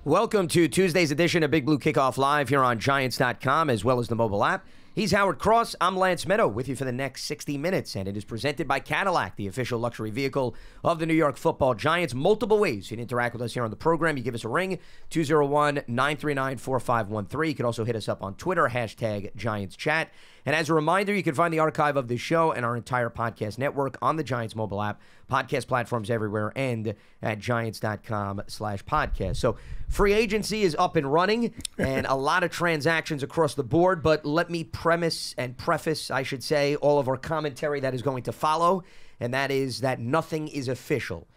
Welcome to Tuesday's edition of Big Blue Kickoff Live here on Giants.com as well as the mobile app. He's Howard Cross. I'm Lance Medow with you for the next 60 minutes, and it is presented by Cadillac, the official luxury vehicle of the New York Football Giants. Multiple ways you can interact with us here on the program. You give us a ring, 201-939-4513. You can also hit us up on Twitter, hashtag GiantsChat. And as a reminder, you can find the archive of this show and our entire podcast network on the Giants mobile app, podcast platforms everywhere, and at Giants.com/podcast. So free agency is up and running, and a lot of transactions across the board, but let me preface, I should say, all of our commentary that is going to follow, and that is that nothing is official.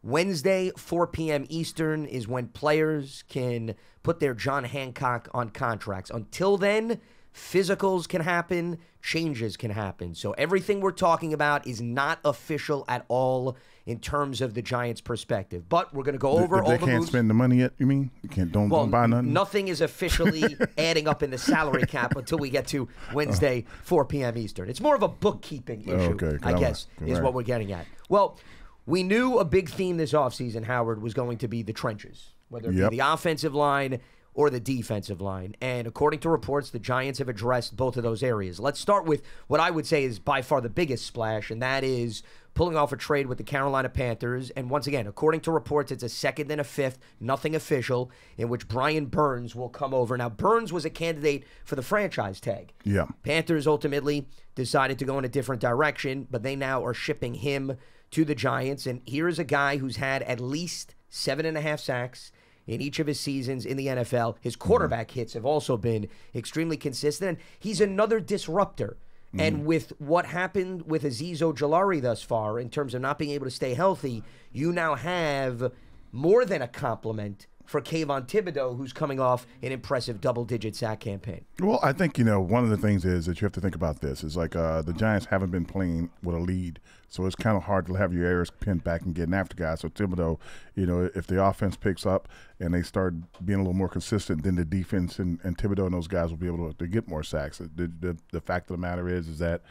Wednesday, 4 p.m. Eastern is when players can put their John Hancock on contracts. Until then, physicals can happen, changes can happen. So everything we're talking about is not official at all in terms of the Giants' perspective. But we're going to go over all the moves. They can't spend the money yet, you mean? You can't, don't buy nothing? Nothing is officially adding up in the salary cap until we get to Wednesday, 4 p.m. Eastern. It's more of a bookkeeping issue, I guess, is what we're getting at. Well, we knew a big theme this offseason, Howard, was going to be the trenches, whether it be the offensive line or the defensive line. And according to reports, the Giants have addressed both of those areas. Let's start with what I would say is by far the biggest splash, and that is pulling off a trade with the Carolina Panthers. And once again, according to reports, it's a second and a fifth, nothing official, in which Brian Burns will come over. Now, Burns was a candidate for the franchise tag. Yeah. Panthers ultimately decided to go in a different direction, but they now are shipping him to the Giants. And here's a guy who's had at least 7.5 sacks in each of his seasons in the NFL. His quarterback hits have also been extremely consistent. And he's another disruptor. And with what happened with Azeez Ojulari thus far, in terms of not being able to stay healthy, you now have more than a compliment for Kayvon Thibodeau, who's coming off an impressive double-digit sack campaign. Well, I think, one of the things is that you have to think about this. Is like the Giants haven't been playing with a lead, so it's kind of hard to have your errors pinned back and getting after guys. So Thibodeau, if the offense picks up and they start being a little more consistent, then the defense and Thibodeau and those guys will be able to get more sacks. The fact of the matter is that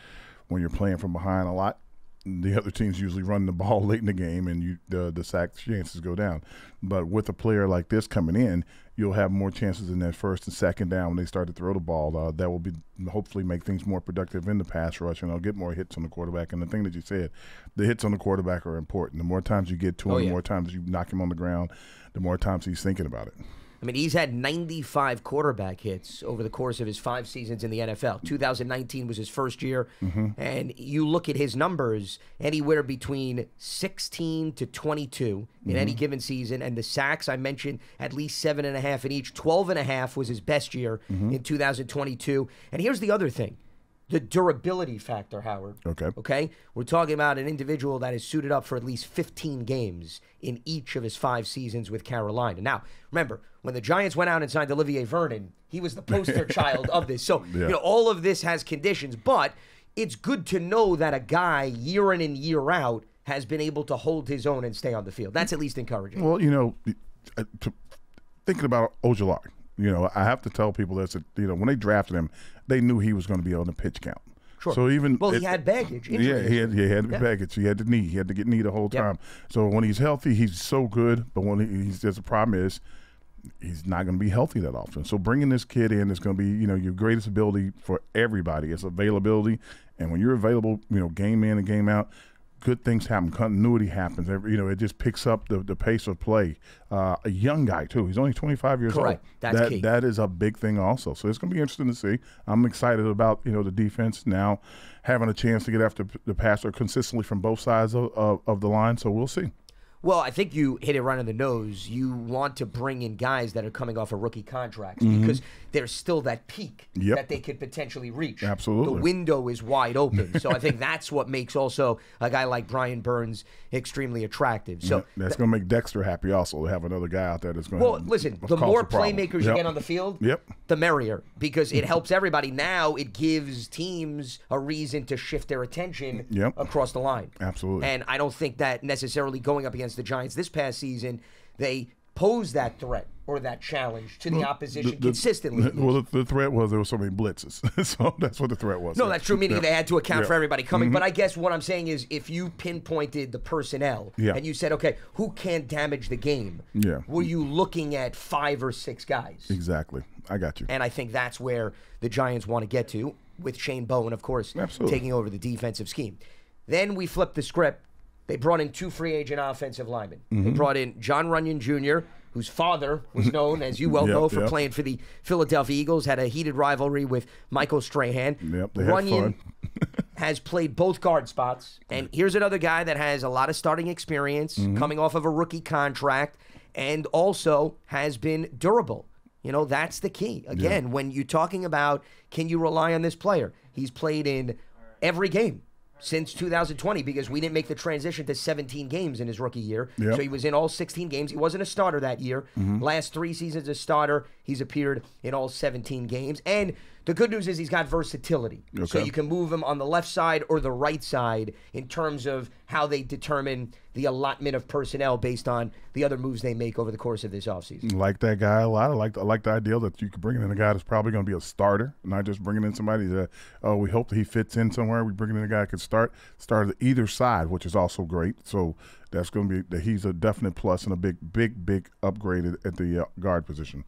when you're playing from behind a lot, the other teams usually run the ball late in the game, and the sack chances go down. But with a player like this coming in, you'll have more chances in that first and second down when they start to throw the ball. That will be hopefully make things more productive in the pass rush, and they'll get more hits on the quarterback. And the thing that you said, the hits on the quarterback are important. The more times you get to him, the more times you knock him on the ground, the more times he's thinking about it. I mean, he's had 95 quarterback hits over the course of his 5 seasons in the NFL. 2019 was his first year, and you look at his numbers, anywhere between 16 to 22 in any given season, and the sacks, I mentioned, at least 7.5 in each. 12.5 was his best year in 2022. And here's the other thing. The durability factor, Howard. Okay? We're talking about an individual that is suited up for at least 15 games in each of his 5 seasons with Carolina. Now, remember, when the Giants went out and signed Olivier Vernon, he was the poster child of this. So, all of this has conditions, but it's good to know that a guy, year in and year out, has been able to hold his own and stay on the field. That's at least encouraging. Well, thinking about Ojulari, I have to tell people this, that, when they drafted him, they knew he was going to be on the pitch count. Sure. So he had baggage. Injuries. Yeah, he had baggage. He had the knee. He had to get knee the whole time. So when he's healthy, he's so good. But when there's a problem is he's not going to be healthy that often. So bringing this kid in is going to be, your greatest ability for everybody. It's availability. And when you're available, game in and game out, good things happen. Continuity happens. It just picks up the pace of play. A young guy, too. He's only 25 years old. That's key. That is a big thing also. So it's going to be interesting to see. I'm excited about, the defense now having a chance to get after the passer consistently from both sides of the line. So we'll see. Well, I think you hit it right on the nose. You want to bring in guys that are coming off of rookie contracts because there's still that peak that they could potentially reach. Absolutely. The window is wide open. So I think that's what makes also a guy like Brian Burns extremely attractive. So that's going to make Dexter happy also to have another guy out there that's going to listen, the more playmakers you get on the field, the merrier, because it helps everybody. Now it gives teams a reason to shift their attention across the line. Absolutely. And I don't think that necessarily going up against the Giants this past season, they pose that threat or that challenge to the opposition consistently. Well, the threat was there were so many blitzes. So that's what the threat was. No, that's true, meaning they had to account for everybody coming. But I guess what I'm saying is if you pinpointed the personnel and you said, okay, who can damage the game, were you looking at 5 or 6 guys? Exactly. I got you. And I think that's where the Giants want to get to, with Shane Bowen, of course, taking over the defensive scheme. Then we flipped the script. They brought in 2 free agent offensive linemen. They brought in John Runyon Jr., whose father was known, as you well know, for playing for the Philadelphia Eagles, had a heated rivalry with Michael Strahan. Runyon has played both guard spots. And here's another guy that has a lot of starting experience, coming off of a rookie contract, and also has been durable. You know, that's the key. Again, when you're talking about can you rely on this player, he's played in every game since 2020, because we didn't make the transition to 17 games in his rookie year. So he was in all 16 games. He wasn't a starter that year. Last 3 seasons as starter, he's appeared in all 17 games. And the good news is he's got versatility. So you can move him on the left side or the right side in terms of how they determine the allotment of personnel based on the other moves they make over the course of this offseason. Like that guy a lot. I like the idea that you could bring in a guy that's probably going to be a starter, not just bringing in somebody that, we hope that he fits in somewhere. We bring in a guy that can start at either side, which is also great. So that's going to be he's a definite plus and a big upgrade at the guard position.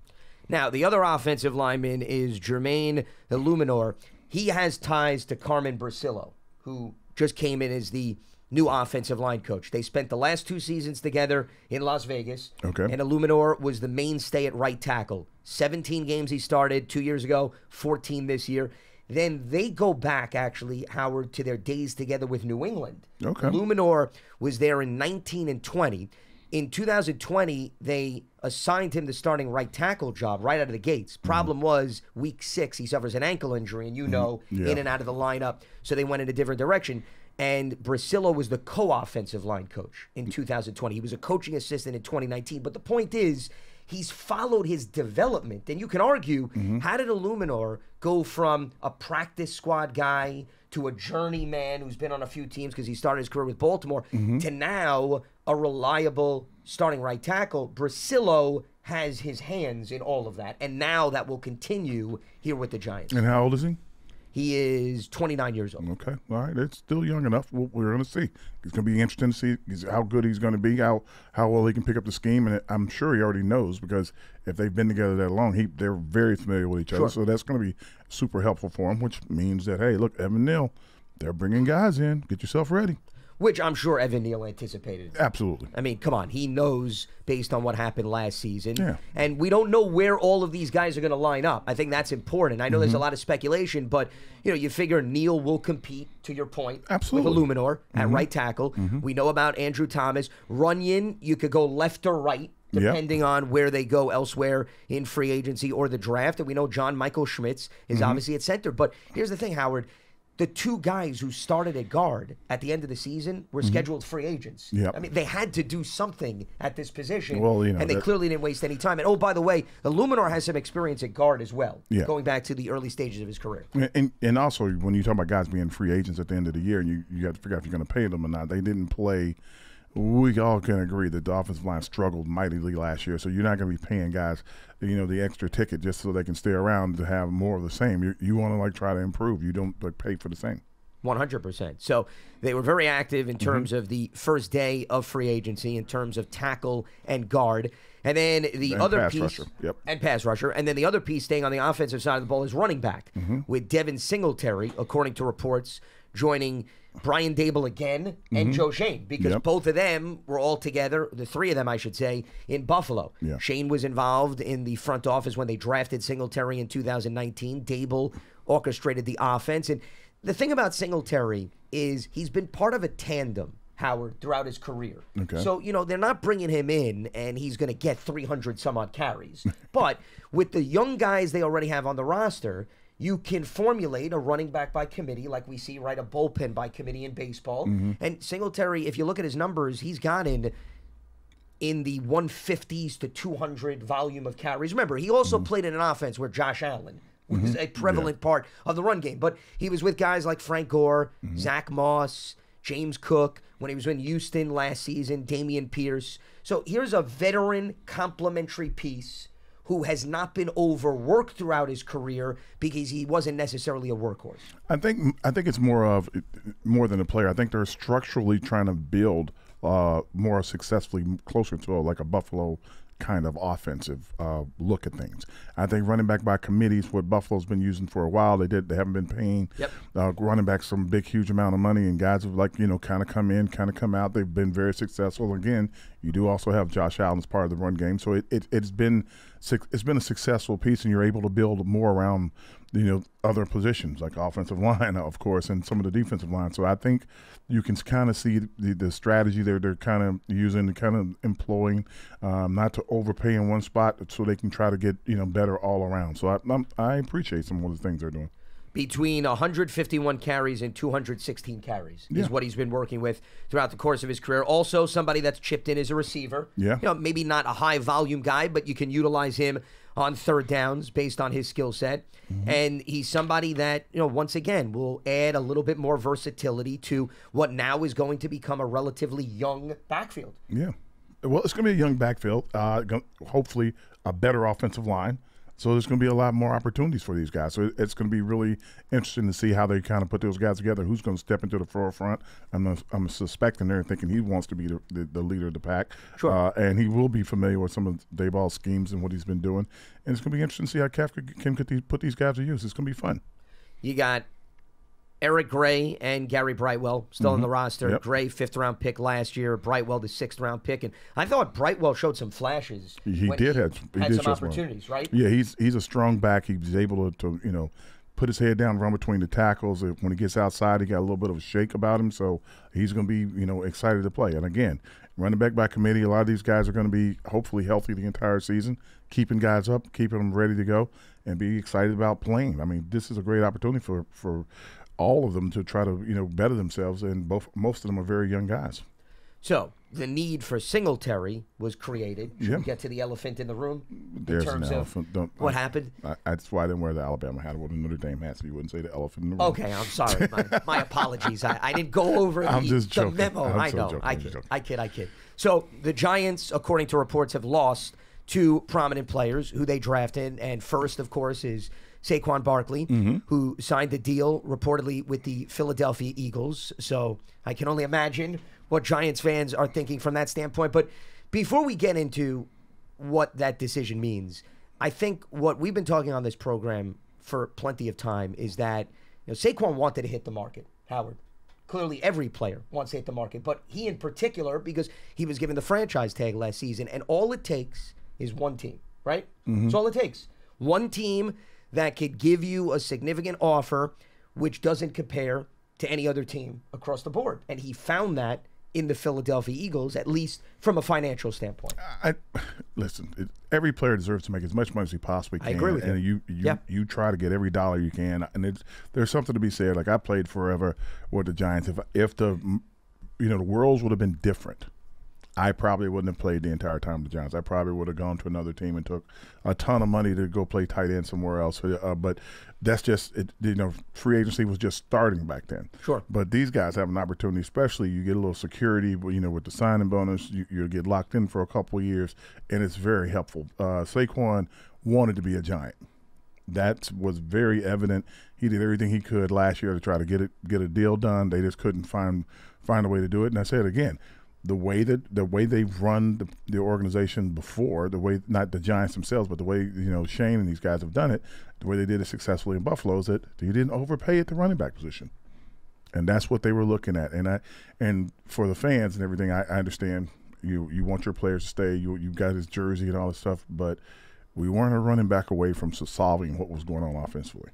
Now, the other offensive lineman is Jermaine Illuminor. He has ties to Carmen Brasillo, who just came in as the new offensive line coach. They spent the last 2 seasons together in Las Vegas. And Illuminor was the mainstay at right tackle. 17 games he started 2 years ago, 14 this year. Then they go back, actually, Howard, to their days together with New England. Illuminor was there in 19 and 20. In 2020, they assigned him the starting right tackle job right out of the gates. Problem was, week 6, he suffers an ankle injury, and in and out of the lineup, so they went in a different direction. And Brasillo was the co-offensive line coach in 2020. He was a coaching assistant in 2019. But the point is, he's followed his development. And you can argue, how did Illuminor go from a practice squad guy to a journeyman who's been on a few teams because he started his career with Baltimore to now a reliable starting right tackle? Brasillo has his hands in all of that, and now that will continue here with the Giants. And how old is he? He is 29 years old. Okay, all right. It's still young enough. We're going to see. It's going to be interesting to see how good he's going to be, how well he can pick up the scheme, and I'm sure he already knows, because if they've been together that long, they're very familiar with each other. So that's going to be super helpful for him, which means that, hey, look, Evan Neal, they're bringing guys in. Get yourself ready. Which I'm sure Evan Neal anticipated. Absolutely. I mean, come on. He knows based on what happened last season. And we don't know where all of these guys are going to line up. I think that's important. I know there's a lot of speculation, but you figure Neal will compete, to your point, with Illuminor at right tackle. We know about Andrew Thomas. Runyon, you could go left or right, depending on where they go elsewhere in free agency or the draft. And we know John Michael Schmitz is obviously at center. But here's the thing, Howard. The 2 guys who started at guard at the end of the season were scheduled free agents. I mean, they had to do something at this position, and they clearly didn't waste any time. And, oh, by the way, Illuminor has some experience at guard as well, going back to the early stages of his career. And also, when you talk about guys being free agents at the end of the year, and you got to figure out if you're going to pay them or not, they didn't play. We all can agree that the offensive line struggled mightily last year, so you're not going to be paying guys, the extra ticket just so they can stay around to have more of the same. You want to try to improve. You don't pay for the same. 100%. So they were very active in terms of the first day of free agency, in terms of tackle and guard. And then the other piece, and pass rusher. And then the other piece, staying on the offensive side of the ball, is running back, with Devin Singletary, according to reports, joining Brian Dable again and Joe Shane, because both of them were all together, the 3 of them, I should say, in Buffalo. Shane was involved in the front office when they drafted Singletary in 2019. Dable orchestrated the offense. And the thing about Singletary is he's been part of a tandem, Howard, throughout his career. So, they're not bringing him in and he's going to get 300 some odd carries. But with the young guys they already have on the roster, you can formulate a running back by committee, like we see, right, a bullpen by committee in baseball. And Singletary, if you look at his numbers, he's gotten in the 150s to 200 volume of carries. Remember, he also played in an offense where Josh Allen was a prevalent part of the run game. But he was with guys like Frank Gore, Zach Moss, James Cook, when he was in Houston last season, Damian Pierce. So here's a veteran complementary piece who has not been overworked throughout his career because he wasn't necessarily a workhorse. I think it's more than a player. I think they're structurally trying to build more successfully closer to like a Buffalo kind of offensive look at things. I think running back by committee is what Buffalo's been using for a while. They haven't been paying running back some huge amount of money, and guys have kind of come in, kind of come out. They've been very successful. Again, you do also have Josh Allen as part of the run game, so it's been a successful piece, and you're able to build more around other positions like offensive line, of course, and some of the defensive line. So I think you can kind of see the strategy they're kind of using, kind of employing, not to overpay in one spot so they can try to get better all around. So I appreciate some of the things they're doing. Between 151 carries and 216 carries is what he's been working with throughout the course of his career. Also, somebody that's chipped in as a receiver. Yeah. Maybe not a high-volume guy, but you can utilize him on third downs based on his skill set. Mm-hmm. And he's somebody that, once again, will add a little bit more versatility to what now is going to become a relatively young backfield. Yeah. Well, it's going to be a young backfield, hopefully a better offensive line. So there's going to be a lot more opportunities for these guys. So it's going to be really interesting to see how they kind of put those guys together. Who's going to step into the forefront? I'm suspecting they're thinking he wants to be the leader of the pack. Sure. And he will be familiar with some of Dayball's schemes and what he's been doing. And it's going to be interesting to see how Kafka can put these guys to use. It's going to be fun. You got Eric Gray and Gary Brightwell still on the roster. Yep. Gray, 5th-round pick last year. Brightwell, the 6th-round pick. And I thought Brightwell showed some flashes. He had some opportunities, right? Yeah, he's a strong back. He's able to put his head down, run between the tackles. When he gets outside, he got a little bit of a shake about him. So he's going to be excited to play. And again, running back by committee, a lot of these guys are going to be hopefully healthy the entire season, keeping guys up, keeping them ready to go, and be excited about playing. I mean, this is a great opportunity for all of them to try to better themselves, and most of them are very young guys. So the need for Singletary was created. Should we get to the elephant in the room There's in terms an elephant. of what happened? That's why I didn't wear the Alabama hat. I wore the Notre Dame hat, so you wouldn't say the elephant in the room. Okay, I'm sorry. My apologies. I didn't go over the memo. I know. I kid. So the Giants, according to reports, have lost 2 prominent players who they drafted, and first, of course, is Saquon Barkley, who signed a deal reportedly with the Philadelphia Eagles. So I can only imagine what Giants fans are thinking from that standpoint. But before we get into what that decision means, I think what we've been talking on this program for plenty of time is that Saquon wanted to hit the market, Howard. Clearly every player wants to hit the market, but he in particular, because he was given the franchise tag last season, and all it takes is one team, right? That's all it takes. One team that could give you a significant offer which doesn't compare to any other team across the board. And he found that in the Philadelphia Eagles, at least from a financial standpoint. Listen, every player deserves to make as much money as he possibly can. I agree with you. And you try to get every dollar you can. And there's something to be said. Like, I played forever with the Giants. If the worlds would have been different, I probably wouldn't have played the entire time with the Giants. I probably would have gone to another team and took a ton of money to go play tight end somewhere else. But that's just it. Free agency was just starting back then. Sure. But these guys have an opportunity, especially you get a little security. With the signing bonus, you get locked in for a couple of years, and it's very helpful. Saquon wanted to be a Giant. That was very evident. He did everything he could last year to try to get a deal done. They just couldn't find a way to do it. And I said again, the way they've run the organization before, the way, not the Giants themselves, but the way Shane and these guys have done it, the way they did it successfully in Buffalo, is that you didn't overpay at the running back position, and that's what they were looking at. And for the fans and everything, I understand you want your players to stay. You've got his jersey and all this stuff, but we weren't a running back away from solving what was going on offensively.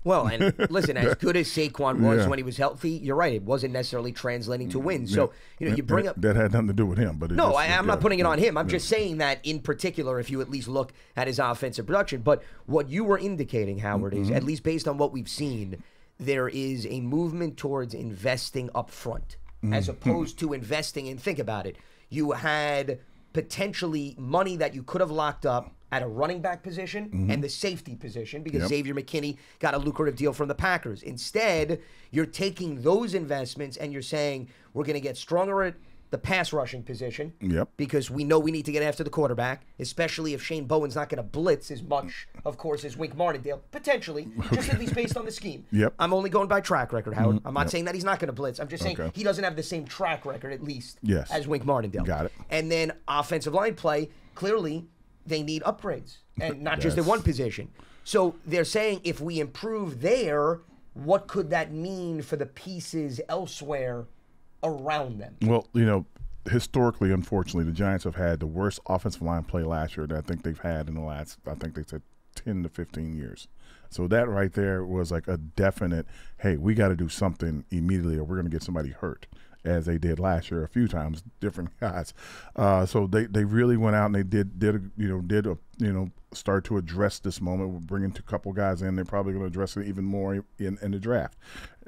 Well, and listen, as good as Saquon was when he was healthy, you're right. It wasn't necessarily translating to wins. So, you bring up... That had nothing to do with him. But I'm not putting it on him. I'm just saying that in particular, if you at least look at his offensive production. But what you were indicating, Howard, is, at least based on what we've seen, there is a movement towards investing up front as opposed to investing in, think about it, you had potentially money that you could have locked up at a running back position and the safety position because Xavier McKinney got a lucrative deal from the Packers. Instead, you're taking those investments and you're saying we're going to get stronger at the pass rushing position because we know we need to get after the quarterback, especially if Shane Bowen's not going to blitz as much, of course, as Wink Martindale, potentially, just at least based on the scheme. I'm only going by track record, Howard. I'm not saying that he's not going to blitz. I'm just saying he doesn't have the same track record, at least, as Wink Martindale. Got it. And then offensive line play, clearly, they need upgrades, and not just at one position. So they're saying if we improve there, what could that mean for the pieces elsewhere around them? Well, you know, historically, unfortunately, the Giants have had the worst offensive line play last year that I think they've had in the last, I think they said 10 to 15 years. So that right there was like a definite, hey, we got to do something immediately or we're going to get somebody hurt, as they did last year a few times, different guys. So they really went out and they did start to address this moment. We're bringing a couple guys in. They're probably going to address it even more in the draft.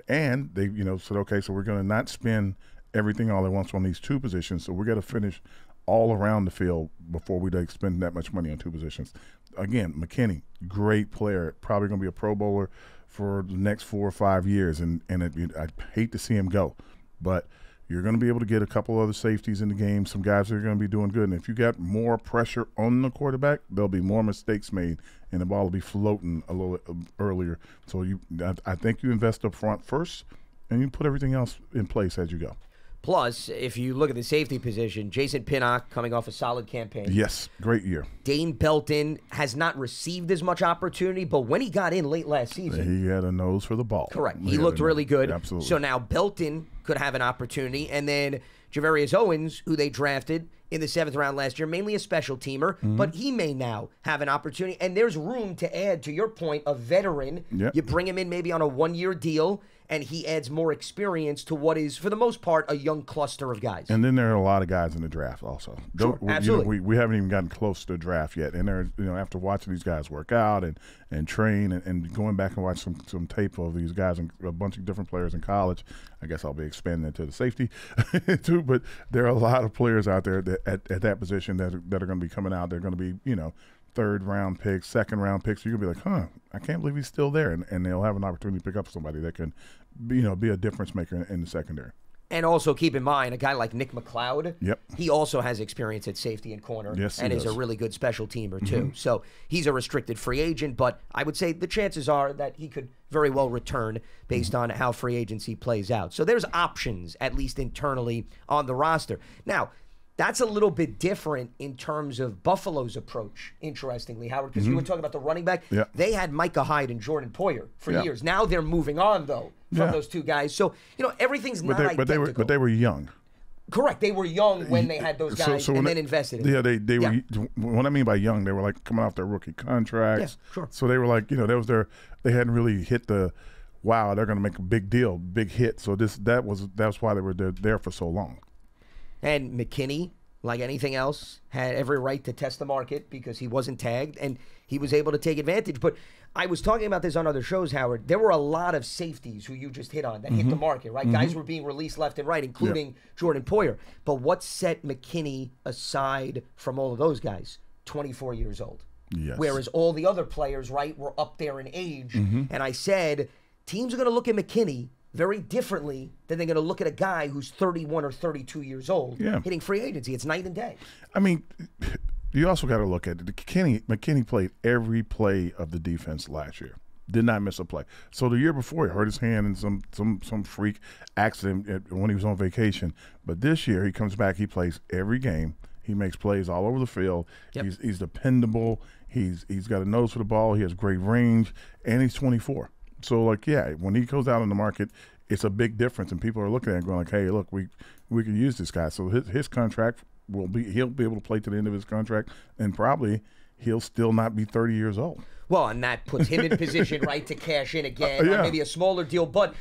And they, said, okay, so we're going to not spend everything all at once on these two positions. So we're going to finish all around the field before we spend that much money on two positions. Again, McKinney, great player, probably going to be a Pro Bowler for the next 4 or 5 years. And I hate to see him go, but you're going to be able to get a couple other safeties in the game, some guys that are going to be doing good. And if you got more pressure on the quarterback, there'll be more mistakes made, and the ball will be floating a little earlier. So I think you invest up front first, and you put everything else in place as you go. Plus, if you look at the safety position, Jason Pinnock coming off a solid campaign. Yes, great year. Dane Belton has not received as much opportunity, but when he got in late last season, he had a nose for the ball. Correct. He looked really good. Absolutely. So now Belton could have an opportunity, and then Javarius Owens, who they drafted in the 7th round last year, mainly a special teamer, but he may now have an opportunity, and there's room to add, to your point, a veteran. You bring him in maybe on a 1-year deal, and he adds more experience to what is, for the most part, a young cluster of guys. And then there are a lot of guys in the draft also. Sure, absolutely. We haven't even gotten close to the draft yet. And there, after watching these guys work out and train and going back and watch some tape of these guys and a bunch of different players in college, I guess I'll be expanding into the safety too. But there are a lot of players out there that at that position that are going to be coming out. They're going to be, 3rd round picks, 2nd round picks. You're going to be like, I can't believe he's still there. And they'll have an opportunity to pick up somebody that can, be a difference maker in the secondary. And also keep in mind, a guy like Nick McLeod, Yep. he also has experience at safety and corner, Yes, he and is does. a really good special teamer too. So he's a restricted free agent, but I would say the chances are that he could very well return based on how free agency plays out. So there's options, at least internally, on the roster. Now, that's a little bit different in terms of Buffalo's approach, interestingly, Howard, because you were talking about the running back. Yeah. They had Micah Hyde and Jordan Poyer for years. Now they're moving on, though, from those two guys. So, everything's not identical. But they were young. Correct. They were young when they had those guys and then invested in them. They were. What I mean by young, they were like coming off their rookie contracts. Yeah, sure. So they were like, that was they hadn't really hit the, wow, they're going to make a big deal, big hit. So that was why they were there for so long. And McKinney, like anything else, had every right to test the market because he wasn't tagged, and he was able to take advantage. But I was talking about this on other shows, Howard. There were a lot of safeties who you just hit on that hit the market, right? Guys were being released left and right, including Jordan Poyer. But what set McKinney aside from all of those guys? 24 years old. Yes. Whereas all the other players, right, were up there in age. And I said, teams are going to look at McKinney very differently than they're going to look at a guy who's 31 or 32 years old hitting free agency. It's night and day. I mean, you also got to look at it. McKinney played every play of the defense last year. Did not miss a play. So the year before, he hurt his hand in some freak accident when he was on vacation. But this year, he comes back. He plays every game. He makes plays all over the field. Yep. He's dependable. He's got a nose for the ball. He has great range, and he's 24. So, when he goes out in the market, it's a big difference, and people are looking at it and going like, hey, look, we can use this guy. So his contract he'll be able to play to the end of his contract, and probably he'll still not be 30 years old. Well, and that puts him in position, right, to cash in again, on maybe a smaller deal. But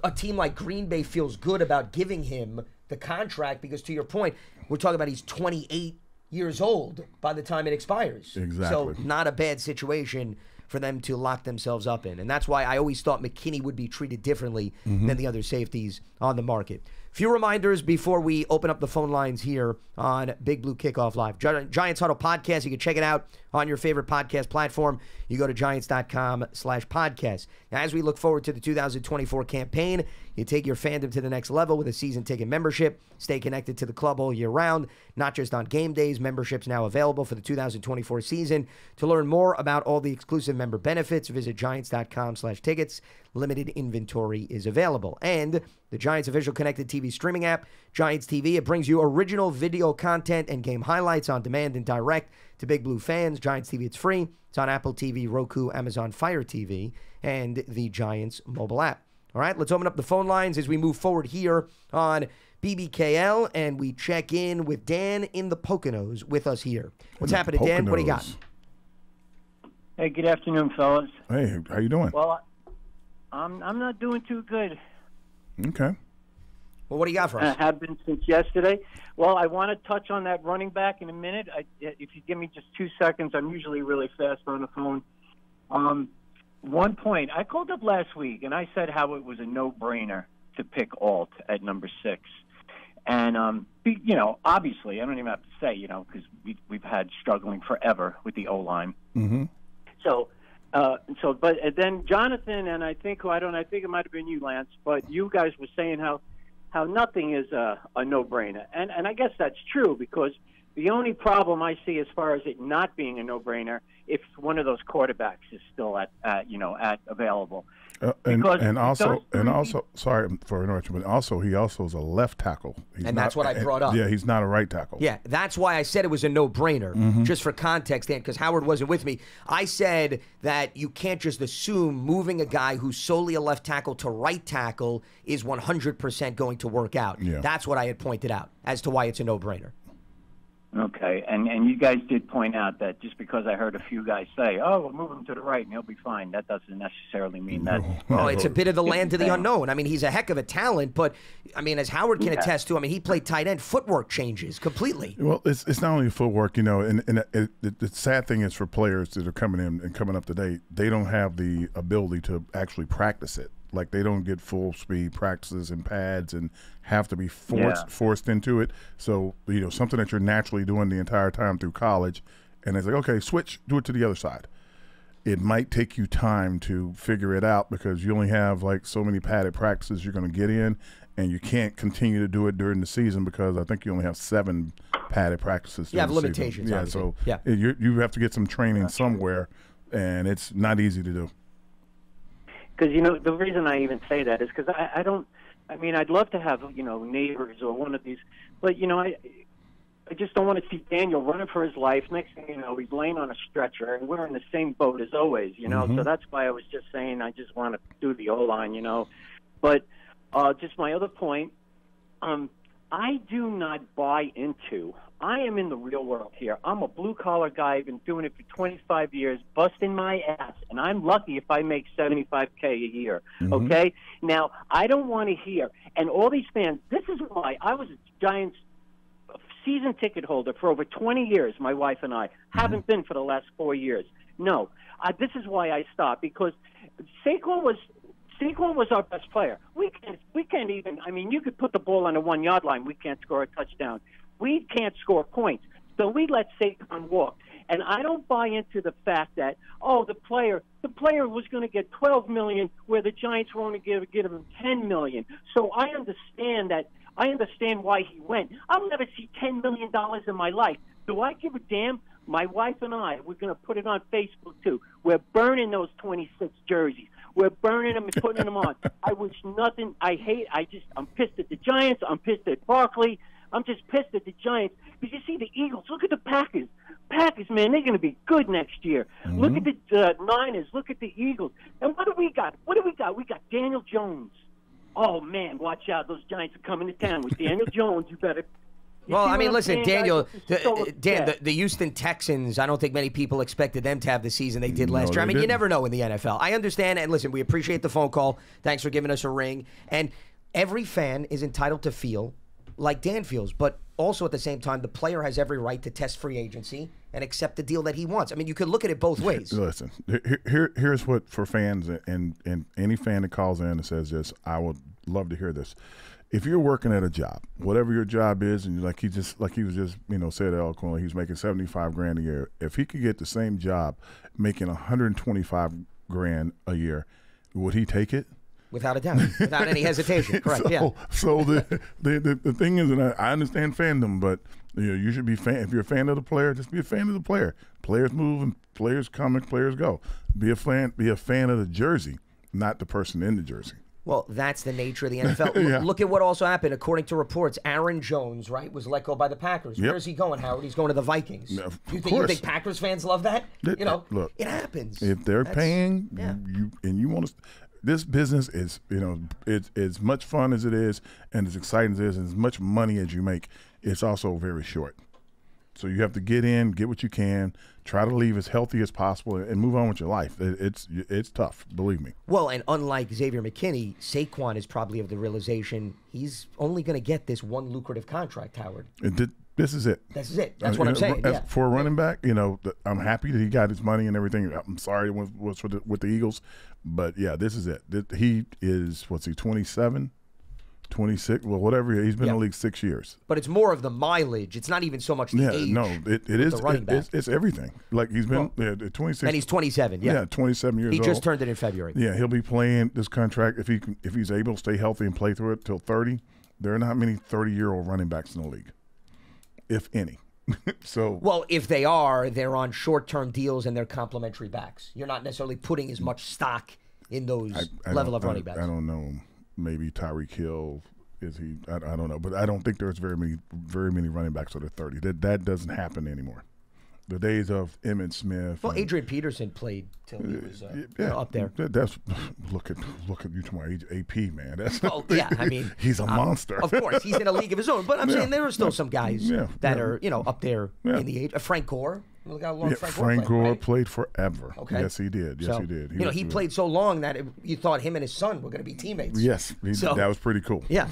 a team like Green Bay feels good about giving him the contract because, to your point, we're talking about he's 28 years old by the time it expires. Exactly. So not a bad situation for them to lock themselves up in. And that's why I always thought McKinney would be treated differently than the other safeties on the market. Few reminders before we open up the phone lines here on Big Blue Kickoff Live. Giants Huddle Podcast. You can check it out on your favorite podcast platform. You go to giants.com/podcast. Now, as we look forward to the 2024 campaign, you take your fandom to the next level with a season ticket membership. Stay connected to the club all year round, not just on game days. Memberships now available for the 2024 season. To learn more about all the exclusive member benefits, visit giants.com/tickets. Limited inventory is available. And the Giants official connected TV streaming app, Giants TV. It brings you original video content and game highlights on demand and direct to Big Blue fans. Giants TV, it's free. It's on Apple TV, Roku, Amazon Fire TV, and the Giants mobile app. All right, let's open up the phone lines as we move forward here on BBKL, and we check in with Dan in the Poconos with us here. What's happening, Dan? What do you got? Hey, good afternoon, fellas. Hey, how you doing? Well, I'm not doing too good. Okay. Well, what do you got for us? I have been since yesterday. Well, I want to touch on that running back in a minute. If you give me just 2 seconds, I'm usually really fast on the phone. One point, I called up last week, and I said how it was a no-brainer to pick Alt at number 6. And, you know, obviously, I don't even have to say, you know, because we've had struggling forever with the O-line. Mm-hmm. But then Jonathan and I think it might have been you, Lance, but you guys were saying how nothing is a no-brainer, and I guess that's true because the only problem I see as far as it not being a no-brainer if one of those quarterbacks is still at available. And also, sorry for interrupting, but he also is a left tackle. That's what I brought up. Yeah, he's not a right tackle. Yeah, that's why I said it was a no-brainer, just for context, Dan, because Howard wasn't with me. I said that you can't just assume moving a guy who's solely a left tackle to right tackle is 100% going to work out. Yeah. That's what I had pointed out as to why it's a no-brainer. Okay, and you guys did point out that just because I heard a few guys say, "Oh, we'll move him to the right and he'll be fine," that doesn't necessarily mean that. Well, it's a bit of the land of the unknown. I mean, he's a heck of a talent, but I mean, as Howard can attest to, I mean, he played tight end. Footwork changes completely. Well, it's not only footwork, you know, and the sad thing is for players that are coming in and coming up to date, they don't have the ability to actually practice it. Like they don't get full speed practices and pads and have to be forced into it. So, you know, something that you're naturally doing the entire time through college, and it's like, okay, switch, do it to the other side. It might take you time to figure it out because you only have like so many padded practices you're going to get in, and you can't continue to do it during the season because I think you only have 7 padded practices. You have limitations. Yeah, obviously. so you have to get some training somewhere, and it's not easy to do. Because, you know, the reason I even say that is because I mean, I'd love to have, you know, neighbors or one of these, but, you know, I just don't want to see Daniel running for his life. Next thing you know, he's laying on a stretcher, and we're in the same boat as always, you know. So that's why I was just saying I just want to do the O-line, you know. But just my other point, I do not buy into. I am in the real world here. I'm a blue-collar guy. I've been doing it for 25 years, busting my ass, and I'm lucky if I make $75K a year, okay? Now, I don't want to hear, and all these fans, this is why I was a Giants season ticket holder for over 20 years, my wife and I. Haven't been for the last 4 years. No, this is why I stopped, because Saquon was our best player. We can't even, I mean, you could put the ball on the 1-yard line. We can't score a touchdown. We can't score points. So we let Saquon walk. And I don't buy into the fact that, the player was going to get $12 million where the Giants were only going to give him $10 million. So I understand why he went. I'll never see $10 million in my life. Do I give a damn? My wife and I, we're going to put it on Facebook too. We're burning those 26 jerseys. We're burning them and putting them on. I wish nothing. I'm pissed at the Giants. I'm pissed at Barkley. I'm just pissed at the Giants. Because you see the Eagles. Look at the Packers. Packers, man, they're going to be good next year. Look at the Niners. Look at the Eagles. And what do we got? We got Daniel Jones. Oh, man, watch out. Those Giants are coming to town. With Daniel Jones, you better. Well, I mean, listen, Daniel, Dan, the Houston Texans, I don't think many people expected them to have the season they did last year. I mean, you never know in the NFL. I understand, and listen, we appreciate the phone call. Thanks for giving us a ring. And every fan is entitled to feel like Dan feels, but also at the same time, the player has every right to test free agency and accept the deal that he wants. I mean, you could look at it both ways. Listen, here's what for fans and any fan that calls in and says this, I would love to hear this. if you're working at a job, whatever your job is, and like he was just said eloquently, he's making $75,000 a year. If he could get the same job making $125,000 a year, would he take it? Without a doubt, without any hesitation. Correct. So the thing is, and I understand fandom, but you should be if you're a fan of the player, just be a fan of the player. Players move and players come and players go. Be a fan of the jersey, not the person in the jersey. Well, that's the nature of the NFL. Look at what also happened. According to reports, Aaron Jones, right, was let go by the Packers. Yep. Where's he going, Howard? He's going to the Vikings. No, you think Packers fans love that? Look, it happens. If they're paying, you want to. This business is, it's as much fun as it is, and as exciting as it is, and as much money as you make, it's also very short. So you have to get in, get what you can, try to leave as healthy as possible, and move on with your life. It's tough, believe me. Well, and unlike Xavier McKinney, Saquon is probably of the realization he's only going to get this one lucrative contract, Howard. This is it. This is it. That's what I'm saying. For a running back, I'm happy that he got his money and everything. I'm sorry it was with the Eagles, but this is it. He is, 27? 26, well, whatever. He's been in the league 6 years. But it's more of the mileage. It's not even so much the age. No, it is. The running back. It's everything. Like he's been 26, and he's 27. Yeah, 27 years old. He just turned it in February. Yeah, he'll be playing this contract if he's able to stay healthy and play through it till 30. There are not many 30-year-old running backs in the league, if any. Well, if they are, they're on short-term deals and they're complimentary backs. You're not necessarily putting as much stock in those level of running backs. I don't know. Maybe Tyreek Hill, is he? I don't know, but I don't think there's very many running backs that are 30. That doesn't happen anymore. The days of Emmitt Smith. Well, Adrian Peterson played till he was up there. That's look at you to my age, AP, man. That's I mean he's a monster. Of course, he's in a league of his own. But I'm saying there are still some guys that are up there in the age. Frank Gore. Look how long Frank Gore played forever. Okay. Yes, he did. Yes, he did. He played so long that you thought him and his son were going to be teammates. Yes, that was pretty cool. Yeah.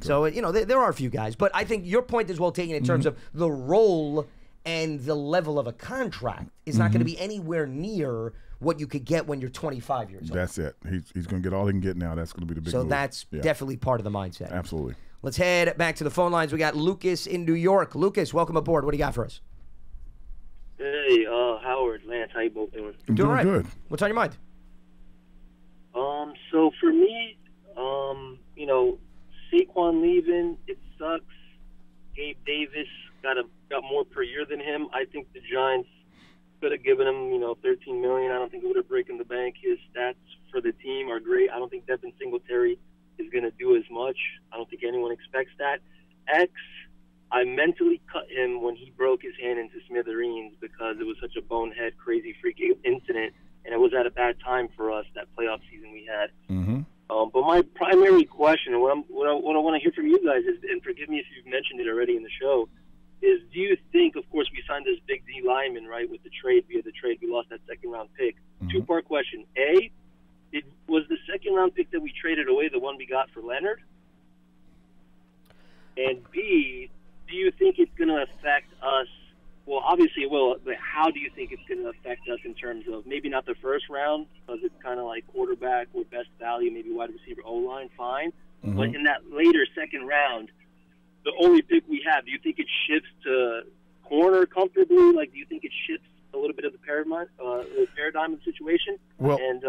So there are a few guys, but I think your point is well taken in terms of the role and the level of a contract is not going to be anywhere near what you could get when you're 25 years old. That's it. He's going to get all he can get now. That's going to be the big move. So that's definitely part of the mindset. Absolutely. Let's head back to the phone lines. We got Lucas in New York. Lucas, welcome aboard. What do you got for us? Hey, Howard, Lance, how you both doing? Doing right. Good. What's on your mind? So for me, Saquon leaving, it sucks. Gabe Davis got more per year than him. I think the Giants could have given him, $13 million. I don't think it would have broken the bank. His stats for the team are great. I don't think Devin Singletary is going to do as much. I don't think anyone expects that. I mentally cut him when he broke his hand into smithereens because it was such a bonehead, crazy, freaky incident, and it was at a bad time for us, that playoff season we had. Mm-hmm. But my primary question, and what I want to hear from you guys is, and forgive me if you've mentioned it already in the show, is do you think, of course, we signed this big D lineman, right, with the trade, via the trade, we lost that second-round pick. Mm-hmm. Two-part question. A, was the second-round pick that we traded away the one we got for Leonard? And B, do you think it's going to affect us? Well, obviously it will, but how do you think it's going to affect us in terms of maybe not the first round, because it's kind of like quarterback or best value, maybe wide receiver, O-line, fine. Mm-hmm. But in that later second round, the only pick we have, do you think it shifts to corner comfortably? Like, do you think it shifts a little bit of the paradigm of the situation? Well, and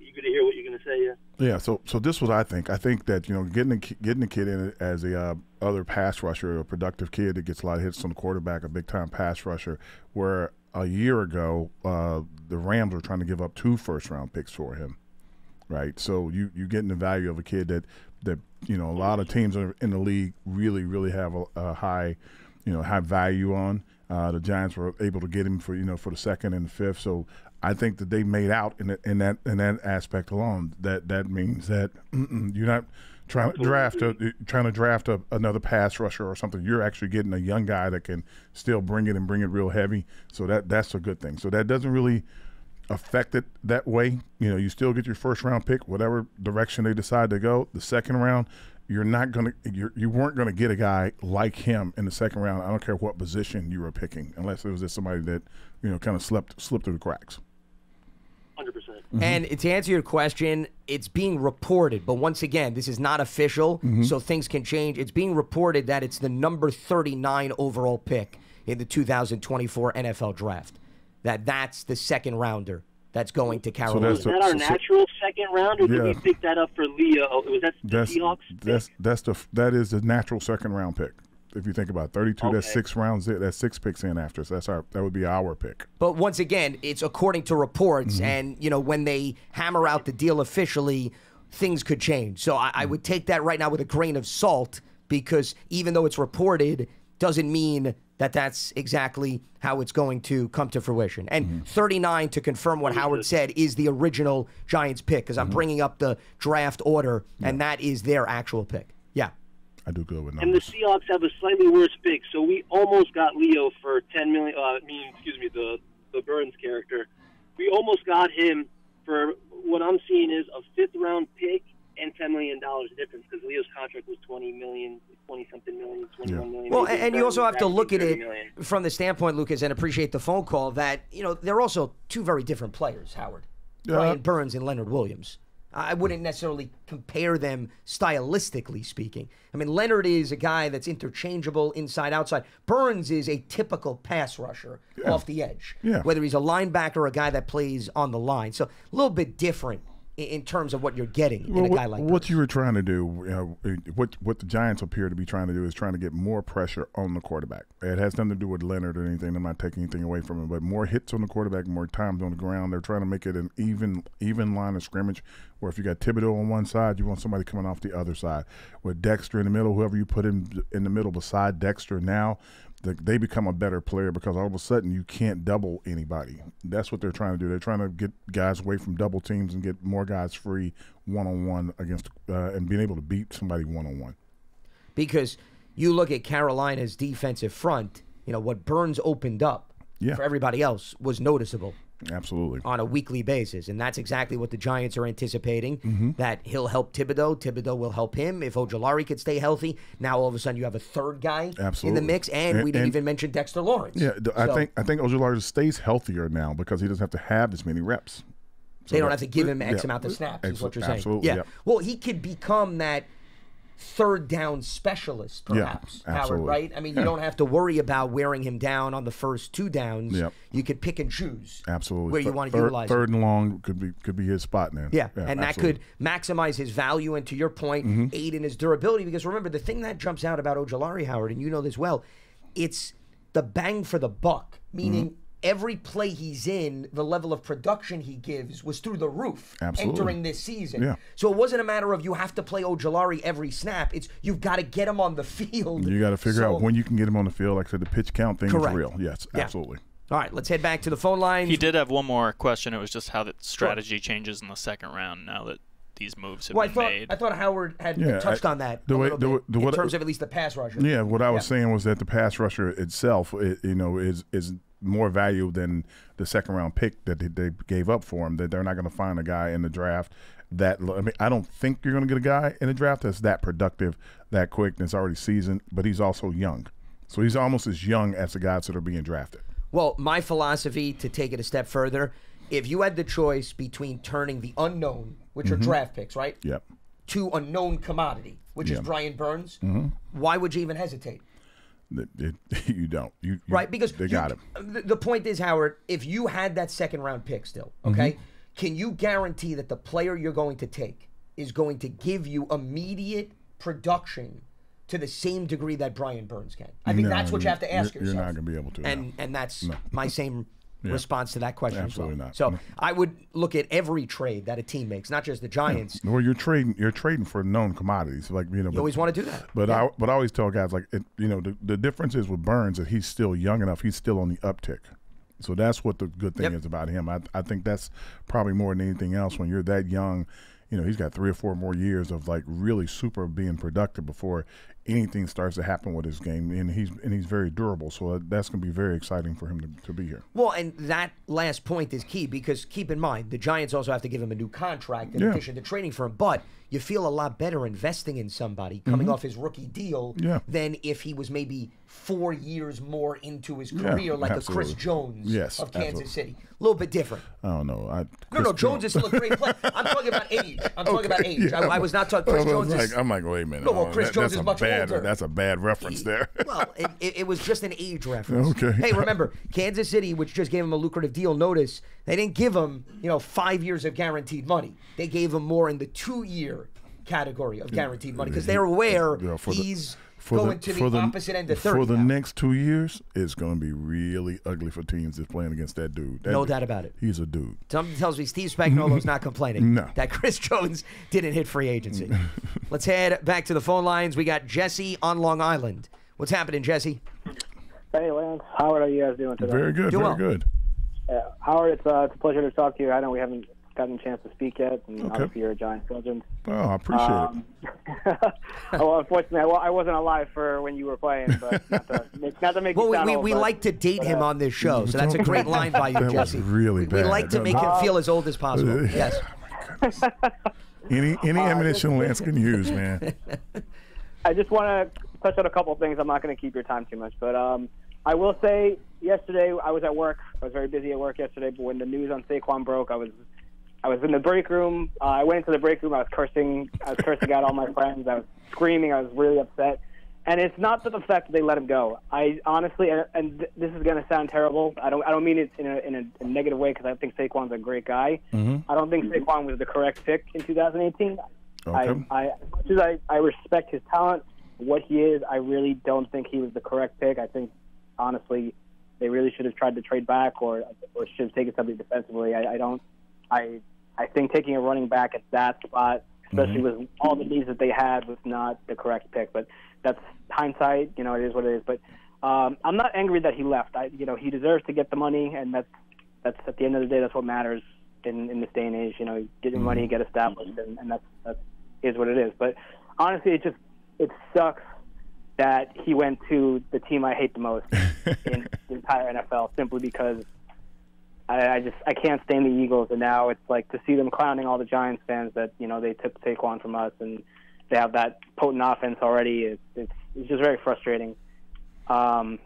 you're going to hear what you're going to say, Yeah, so this is what I think. I think that, getting the kid in as a other pass rusher, a productive kid that gets a lot of hits on the quarterback, a big-time pass rusher, where a year ago the Rams were trying to give up 2 first-round picks for him, right? So you're getting the value of a kid that a lot of teams in the league really, really have a high value on. The Giants were able to get him for the second and the fifth. So I think that they made out in that aspect alone. That means that you're not trying to draft another pass rusher or something. You're actually getting a young guy that can still bring it real heavy. So that's a good thing. So that doesn't really affect it that way. You still get your first round pick, whatever direction they decide to go. The second round, you weren't gonna get a guy like him in the second round. I don't care what position you were picking, unless it was just somebody that kind of slipped through the cracks. 100%. And to answer your question, it's being reported. But once again, this is not official, so things can change. It's being reported that it's the number 39 overall pick in the 2024 NFL Draft. That's the second rounder that's going to Carolina. Is that our natural second round, or did we pick that up for Leo? Was that the Seahawks? That is the natural second round pick. If you think about it, 32, that's 6 rounds. That's 6 picks in after. So that would be our pick. But once again, it's according to reports, and when they hammer out the deal officially, things could change. So I would take that right now with a grain of salt, because even though it's reported, doesn't mean that that's exactly how it's going to come to fruition. And 39, to confirm what Howard said, is the original Giants pick, because I'm bringing up the draft order, and that is their actual pick. Yeah. I do good with numbers. And the Seahawks have a slightly worse pick, so we almost got Leo for $10 million. The Burns character. We almost got him for what I'm seeing is a 5th-round pick and $10 million difference, because Leo's contract was $20 million, 20-something million, $21 million. Well, and you also have to look at it from the standpoint, Lucas, and appreciate the phone call, that they're also two very different players, Howard. Brian Burns and Leonard Williams. I wouldn't necessarily compare them stylistically speaking. I mean, Leonard is a guy that's interchangeable inside, outside. Burns is a typical pass rusher off the edge, whether he's a linebacker or a guy that plays on the line. So a little bit different in terms of what you're getting in a guy like Burns. What you were trying to do, what the Giants appear to be trying to do is trying to get more pressure on the quarterback. It has nothing to do with Leonard or anything. I'm not taking anything away from him, but more hits on the quarterback, more times on the ground. They're trying to make it an even line of scrimmage, where if you got Thibodeau on one side, you want somebody coming off the other side. With Dexter in the middle, whoever you put in the middle beside Dexter now, they become a better player, because all of a sudden you can't double anybody. That's what they're trying to do. They're trying to get guys away from double teams and get more guys free one-on-one against and being able to beat somebody one-on-one. Because you look at Carolina's defensive front, what Burns opened up for everybody else was noticeable. Absolutely. On a weekly basis. And that's exactly what the Giants are anticipating, that he'll help Thibodeau. Thibodeau will help him. If Ojulari could stay healthy, now all of a sudden you have a third guy in the mix, and we didn't even mention Dexter Lawrence. Yeah, I think Ojulari stays healthier now, because he doesn't have to have as many reps. So they don't have to give him X amount of snaps, is what you're saying. Absolutely. Yeah. Well, he could become that third down specialist, perhaps, Howard, right? I mean, you don't have to worry about wearing him down on the first 2 downs. You could pick and choose where you want to utilize him. Third and long could be his spot now. Yeah, and that could maximize his value, and to your point, aid in his durability. Because remember, the thing that jumps out about Ojulari, Howard, and you know this well, it's the bang for the buck, meaning every play he's in, the level of production he gives was through the roof entering this season. Yeah. So it wasn't a matter of you have to play Ojulari every snap. It's you've got to get him on the field. You got to figure out when you can get him on the field. Like I said, the pitch count thing is real. Yes, absolutely. All right, let's head back to the phone lines. He did have one more question. It was just how the strategy changes in the second round now that these moves have been made. I thought Howard had touched on that in terms of at least the pass rusher. Yeah, what I was saying was that the pass rusher itself, is more value than the second round pick that they gave up for him. That they're not going to find a guy in the draft I don't think you're going to get a guy in the draft that's that productive, that quick, that's already seasoned, but he's also young. So he's almost as young as the guys that are being drafted. Well, my philosophy, to take it a step further, if you had the choice between turning the unknown, which are draft picks, right? Yep. To a known commodity, which is Brian Burns, why would you even hesitate? You don't. Right, because they got him. The point is, Howard, if you had that second round pick still, okay, can you guarantee that the player you're going to take is going to give you immediate production to the same degree that Brian Burns can? I think that's what you have to ask yourself. You're not going to be able to. And that's my same response to that question. Absolutely as well. not. So I would look at every trade that a team makes, not just the Giants. Well, you're trading for known commodities, you always want to do that. But I always tell guys the difference is with Burns that he's still young enough. He's still on the uptick. So that's what the good thing is about him. I think that's probably more than anything else. When you're that young, he's got 3 or 4 more years of really super being productive before anything starts to happen with his game, and he's very durable. So that's going to be very exciting for him to be here. Well, and that last point is key because keep in mind the Giants also have to give him a new contract in addition to trading for him. But you feel a lot better investing in somebody coming off his rookie deal than if he was maybe 4 years more into his career, like a Chris Jones of Kansas City. A little bit different. I don't know. No, Jones is still a great player. I'm talking about age. I was not talking Chris Jones. I'm like, wait a minute. No, well, Chris Jones is much older. That's a bad reference there. Well, it was just an age reference. Okay. Hey, remember, Kansas City, which just gave him a lucrative deal, notice they didn't give him, 5 years of guaranteed money. They gave him more in the 2-year category of guaranteed money because they're aware he's going to the opposite end of 30 For the now. next 2 years, it's going to be really ugly for teams that's playing against that dude. No doubt about it. He's a dude. Something tells me Steve Spagnuolo's not complaining No. that Chris Jones didn't hit free agency. Let's head back to the phone lines. We got Jesse on Long Island. What's happening, Jesse? Hey, Lance. Howard, how are you guys doing today? Very good. Very good. Howard, it's a pleasure to talk to you. I know we haven't gotten a chance to speak yet, and obviously you're a Giants legend. Oh, I appreciate it. Well, unfortunately, I wasn't alive for when you were playing, but not to make you sound old, we like to date him on this show, so that's a great line by you, Jesse. That was really bad. We like to make him feel as old as possible. Yes. Any ammunition Lance can use, man. I just want to touch on a couple of things. I'm not going to keep your time too much, but I will say yesterday I was at work. I was very busy at work yesterday, but when the news on Saquon broke, I was in the break room. I went into the break room. I was cursing out all my friends. I was screaming. I was really upset. And it's not the fact that they let him go. I honestly, and this is going to sound terrible. I don't mean it in a negative way because I think Saquon's a great guy. I don't think Saquon was the correct pick in 2018. Okay. As much as I respect his talent, what he is, I really don't think he was the correct pick. I think honestly, they really should have tried to trade back or should have taken somebody defensively. I think taking a running back at that spot, especially with all the needs that they had, was not the correct pick. But that's hindsight. It is what it is. But I'm not angry that he left. He deserves to get the money, and that's at the end of the day, that's what matters in this day and age. Get your money, get established, and that is what it is. But honestly, it sucks that he went to the team I hate the most in the entire NFL, simply because I can't stand the Eagles, and now it's like to see them clowning all the Giants fans that they took Saquon from us and they have that potent offense already. It's just very frustrating. McKinney,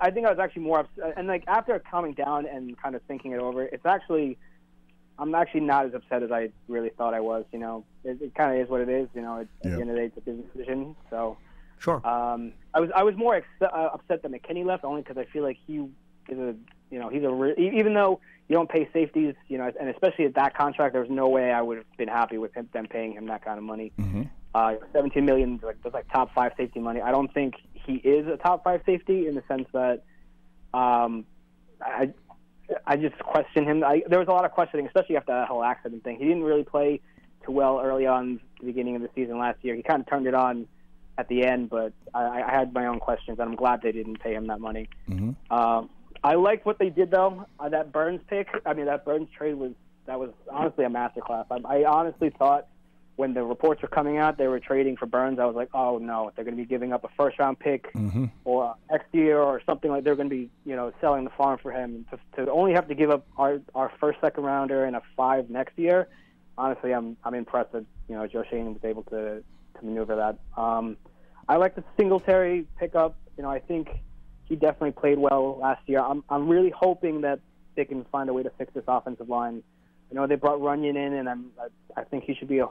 I think I was actually more upset, and like after calming down and kind of thinking it over, I'm actually not as upset as I really thought I was. It kind of is what it is. At the end of the day, it's a business decision. So sure. I was more upset that McKinney left, only because I feel like he is even though you don't pay safeties, and especially at that contract, there was no way I would have been happy with them paying him that kind of money. $17 million, that's like top 5 safety money. I don't think he is a top 5 safety in the sense that I just question him. There was a lot of questioning, especially after that whole accident thing. He didn't really play too well early on the beginning of the season last year. He kind of turned it on at the end, but I had my own questions, and I'm glad they didn't pay him that money. I liked what they did, though. That Burns pick, that Burns trade was honestly a masterclass. I honestly thought when the reports were coming out, they were trading for Burns. I was like, oh no, they're going to be giving up a first-round pick or next year or something like. They're going to be, selling the farm for him to only have to give up our first second rounder and a 5 next year. Honestly, I'm impressed that Joe Schoen was able to maneuver that. I like the Singletary pickup. I think he definitely played well last year. I'm really hoping that they can find a way to fix this offensive line. They brought Runyon in, and I think he should be I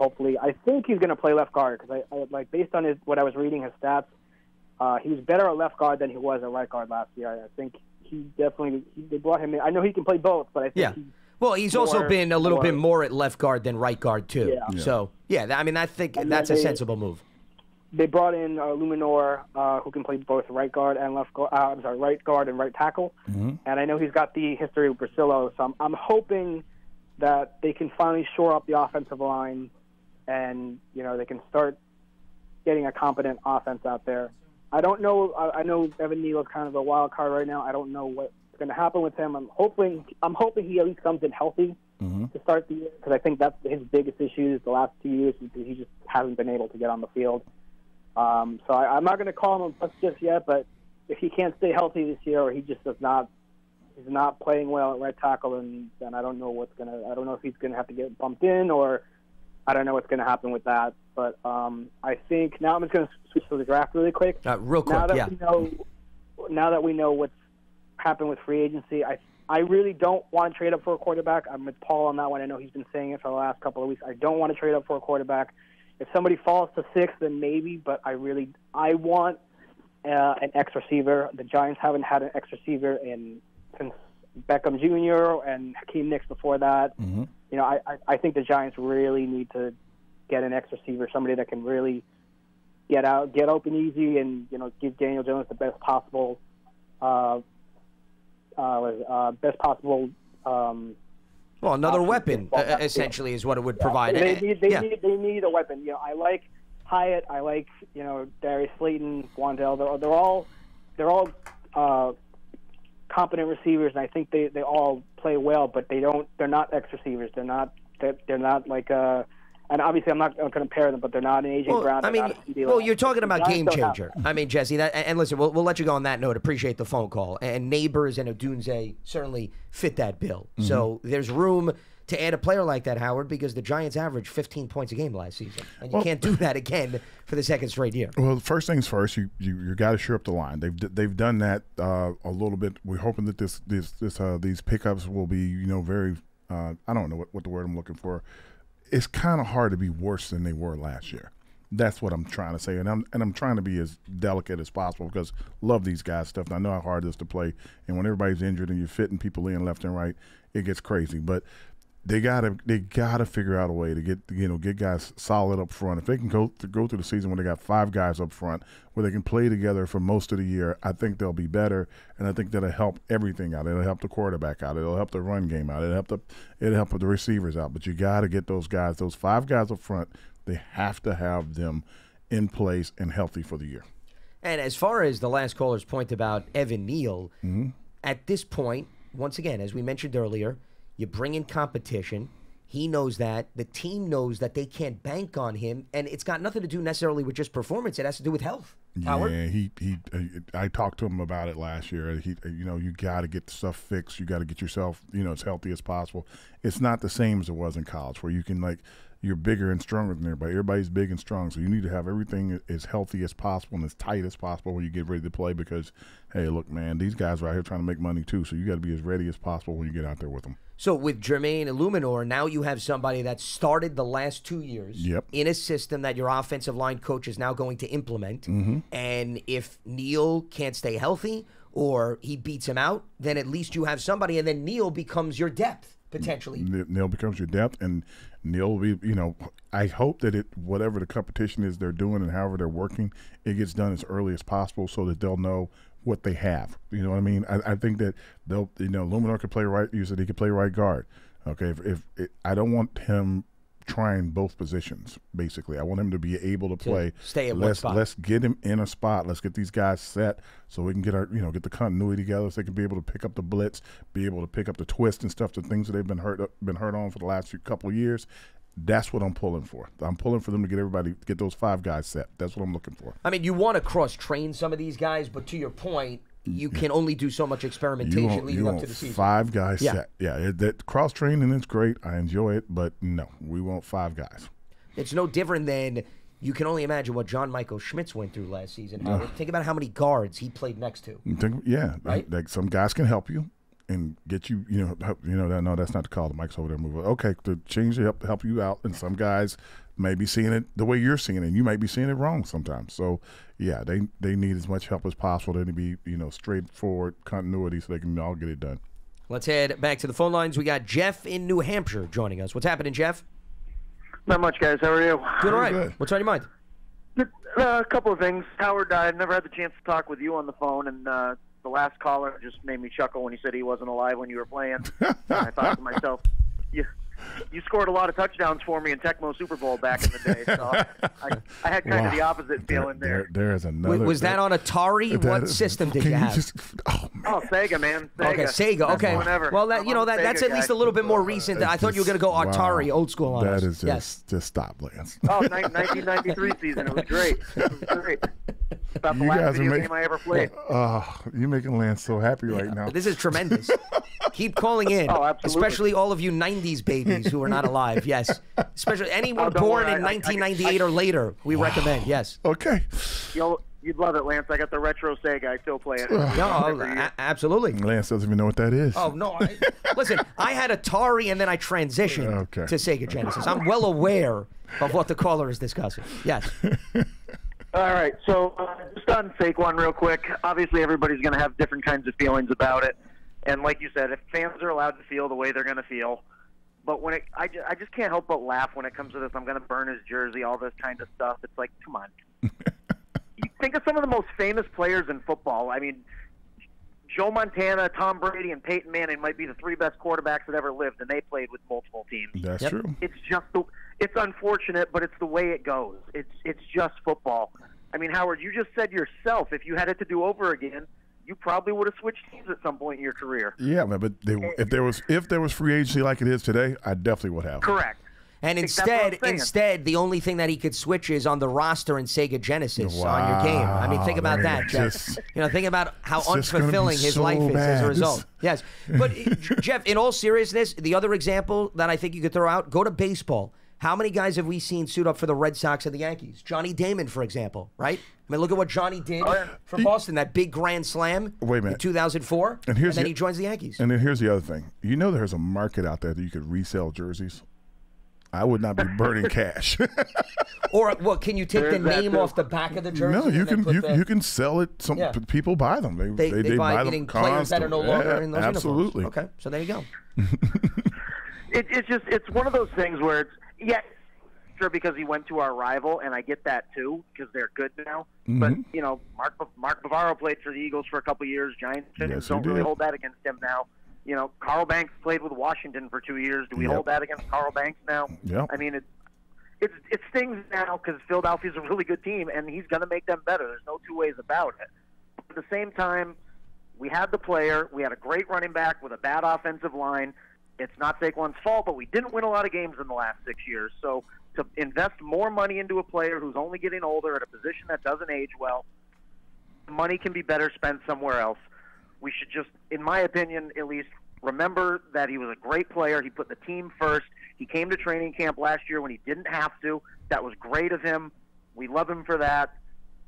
think he's going to play left guard because I based on what I was reading his stats, he was better at left guard than he was at right guard last year. I think they brought him in. I know he can play both, but I think he's also been a little bit more at left guard than right guard too. Yeah. So I think that's a sensible move. They brought in Luminor, who can play both right guard and right guard and right tackle. And I know he's got the history with Brasillo, so I'm hoping that they can finally shore up the offensive line, and they can start getting a competent offense out there. I don't know. I know Evan Neal is kind of a wild card right now. I don't know what's going to happen with him. I'm hoping he at least comes in healthy to start the year, because I think that's his biggest issues the last 2 years. He just hasn't been able to get on the field. So I'm not going to call him a bust just yet, but if he can't stay healthy this year, or he just he's not playing well at right tackle, then I don't know I don't know if he's going to have to get bumped in, or I don't know what's going to happen with that. But I think now I'm just going to switch to the draft really quick. Real quick, Now that we know what's happened with free agency, I really don't want to trade up for a quarterback. I'm with Paul on that one. I know he's been saying it for the last couple of weeks. I don't want to trade up for a quarterback. If somebody falls to 6, then maybe, but I want an X receiver. The Giants haven't had an X receiver since Beckham Jr. and Hakeem Nicks before that. Mm-hmm. You know, I think the Giants really need to get an X receiver, somebody that can really get open easy, and give Daniel Jones the best possible another weapon essentially is what it would provide. They need a weapon. I like Hyatt. I like Darius Slayton, Wandell. They're all competent receivers, and I think they all play well. But they're not X receivers. They're not like and obviously I'm not going to compare them, but they're not an A.J. Brown. I mean, you're talking about game changer. I mean, Jesse, and listen, we'll let you go on that note. Appreciate the phone call. And Neighbors and Odunze certainly fit that bill. Mm-hmm. So there's room to add a player like that, Howard, because the Giants averaged 15 points a game last season, and you can't do that again for the second straight year. Well, first things first, you got to shore up the line. They've done that a little bit. We're hoping that these pickups will be very. I don't know what the word I'm looking for. It's kind of hard to be worse than they were last year. That's what I'm trying to say, and I'm trying to be as delicate as possible because love these guys stuff. And I know how hard it is to play, and when everybody's injured and you're fitting people in left and right, it gets crazy. But they gotta figure out a way to get guys solid up front. If they can go through the season when they got 5 guys up front where they can play together for most of the year, I think they'll be better, and I think that'll help everything out. It'll help the quarterback out. It'll help the run game out. It'll help the receivers out. But you got to get those 5 guys up front. They have to have them in place and healthy for the year. And as far as the last caller's point about Evan Neal, mm-hmm. at this point, once again, as we mentioned earlier, you bring in competition. He knows that. The team knows that they can't bank on him, and it's got nothing to do necessarily with just performance. It has to do with health. Howard? Yeah, I talked to him about it last year. You got to get stuff fixed. You got to get yourself, as healthy as possible. It's not the same as it was in college, where you can you're bigger and stronger than everybody. Everybody's big and strong, so you need to have everything as healthy as possible and as tight as possible when you get ready to play. Because, hey, look, man, these guys are out here trying to make money too, so you got to be as ready as possible when you get out there with them. So with Jermaine Illuminor, now you have somebody that started the last 2 years in a system that your offensive line coach is now going to implement. Mm-hmm. And if Neal can't stay healthy or he beats him out, then at least you have somebody, and then Neal becomes your depth, potentially. Neal becomes your depth, and Neal will be, I hope that whatever the competition is they're doing and however they're working, it gets done as early as possible so that they'll know what they have. You know what I mean? I think that they'll, Luminor could play right. You said he could play right guard. Okay, I don't want him trying both positions. Basically, I want him to be able to play. Stay at one spot. Let's get him in a spot. Let's get these guys set so we can get get the continuity together, so they can be able to pick up the blitz, be able to pick up the twist and stuff, the things that they've been hurt on for the last couple of years. That's what I'm pulling for. I'm pulling for them to get those 5 guys set. That's what I'm looking for. I mean, you want to cross-train some of these guys, but to your point, you can only do so much experimentation leading up to the season. 5 guys set. Yeah, that cross-training is great. I enjoy it, but no, we want 5 guys. It's no different than you can only imagine what John Michael Schmitz went through last season. Think about how many guards he played next to. Right? Like some guys can help you and get you, no, that's not the call. The mic's over there. Move. Okay, to change it, help you out. And some guys may be seeing it the way you're seeing it, and you might be seeing it wrong sometimes. So, yeah, they need as much help as possible. They need to be, straightforward continuity so they can all get it done. Let's head back to the phone lines. We got Jeff in New Hampshire joining us. What's happening, Jeff? Not much, guys. How are you? Doing all right. Good. What's on your mind? A couple of things. Howard, I never had the chance to talk with you on the phone, and the last caller just made me chuckle when he said he wasn't alive when you were playing. And I thought to myself, you scored a lot of touchdowns for me in Tecmo Super Bowl back in the day. So I had kind of the opposite feeling there. There is another. Was that on Atari? What system did you have? Sega, man. Sega. Okay, Sega. Okay. Whenever. Well, that's at least a little bit more recent. I thought you were going to go Atari, old school on us. That is just stop, Lance. 1993 season. It was great. About the last video game I ever played. You're making Lance so happy right now. This is tremendous. Keep calling in. Oh, absolutely. Especially all of you 90s babies who are not alive. Yes. Especially anyone born in 1998 or later, we recommend. Yes. Okay. You'd love it, Lance. I got the retro Sega. I still play it. No, absolutely. Lance doesn't even know what that is. Oh, no. Listen, I had Atari and then I transitioned to Sega Genesis. I'm well aware of what the caller is discussing. Yes. All right. So just on Saquon real quick. Obviously, everybody's going to have different kinds of feelings about it. And like you said, if fans are allowed to feel the way they're going to feel. But I just can't help but laugh when it comes to this. I'm going to burn his jersey, all this kind of stuff. It's like, come on. You think of some of the most famous players in football. I mean, Joe Montana, Tom Brady, and Peyton Manning might be the three best quarterbacks that ever lived, and they played with multiple teams. That's true. It's unfortunate, but it's the way it goes. It's just football. I mean, Howard, you just said yourself, if you had it to do over again, you probably would have switched teams at some point in your career. Yeah, man, but if there was free agency like it is today, I definitely would have. Correct. And instead, the only thing that he could switch is on the roster in Sega Genesis on your game. I mean, think about that, Jeff. Think about how unfulfilling his life is as a result. Yes. But, Jeff, in all seriousness, the other example that I think you could throw out, go to baseball. How many guys have we seen suit up for the Red Sox and the Yankees? Johnny Damon, for example, right? I mean, look at what Johnny did for Boston, that big grand slam in 2004, and then he joins the Yankees. And then here's the other thing. You know there's a market out there that you could resell jerseys? I would not be burning cash. Or what? Can you take the name off the back of the jersey? No, you can sell it. Some people buy them. They buy them players that are no longer in those absolutely. uniforms. Okay, so there you go. It's one of those things where sure, because he went to our rival, and I get that too because they're good now. Mm-hmm. But Mark Bavaro played for the Eagles for a couple of years. Giants fans don't really hold that against him now. Carl Banks played with Washington for 2 years. Do we hold that against Carl Banks now? Yeah. I mean, it stings now because Philadelphia's a really good team, and he's going to make them better. There's no two ways about it. At the same time, we had the player. We had a great running back with a bad offensive line. It's not Saquon's fault, but we didn't win a lot of games in the last 6 years. So to invest more money into a player who's only getting older at a position that doesn't age well, the money can be better spent somewhere else. We should just, in my opinion, at least remember that he was a great player. He put the team first. He came to training camp last year when he didn't have to. That was great of him. We love him for that.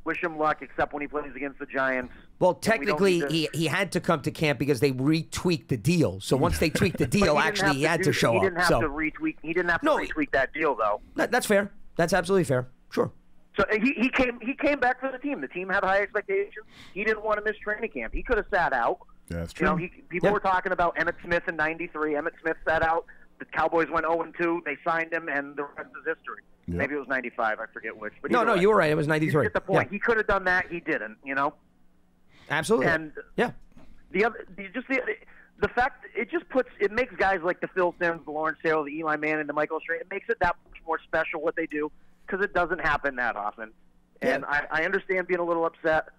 Wish him luck, except when he plays against the Giants. Well, technically, he had to come to camp because they retweaked the deal. So once they tweaked the deal, he had to show up. He didn't have to retweak. He didn't have to retweak that deal, though. That's fair. That's absolutely fair. Sure. So he came back for the team. The team had high expectations. He didn't want to miss training camp. He could have sat out. Yeah, that's true. People were talking about Emmitt Smith in '93. Emmitt Smith sat out. The Cowboys went 0-2. They signed him, and the rest is history. Yep. Maybe it was '95. I forget which. But no, you were right. It was '93. You get the point. Yeah. He could have done that. He didn't. Absolutely. And the fact it makes guys like the Phil Simms, the Lawrence Taylor, the Eli Manning, the Michael Strahan, it makes it that much more special what they do because it doesn't happen that often. And I understand being a little upset.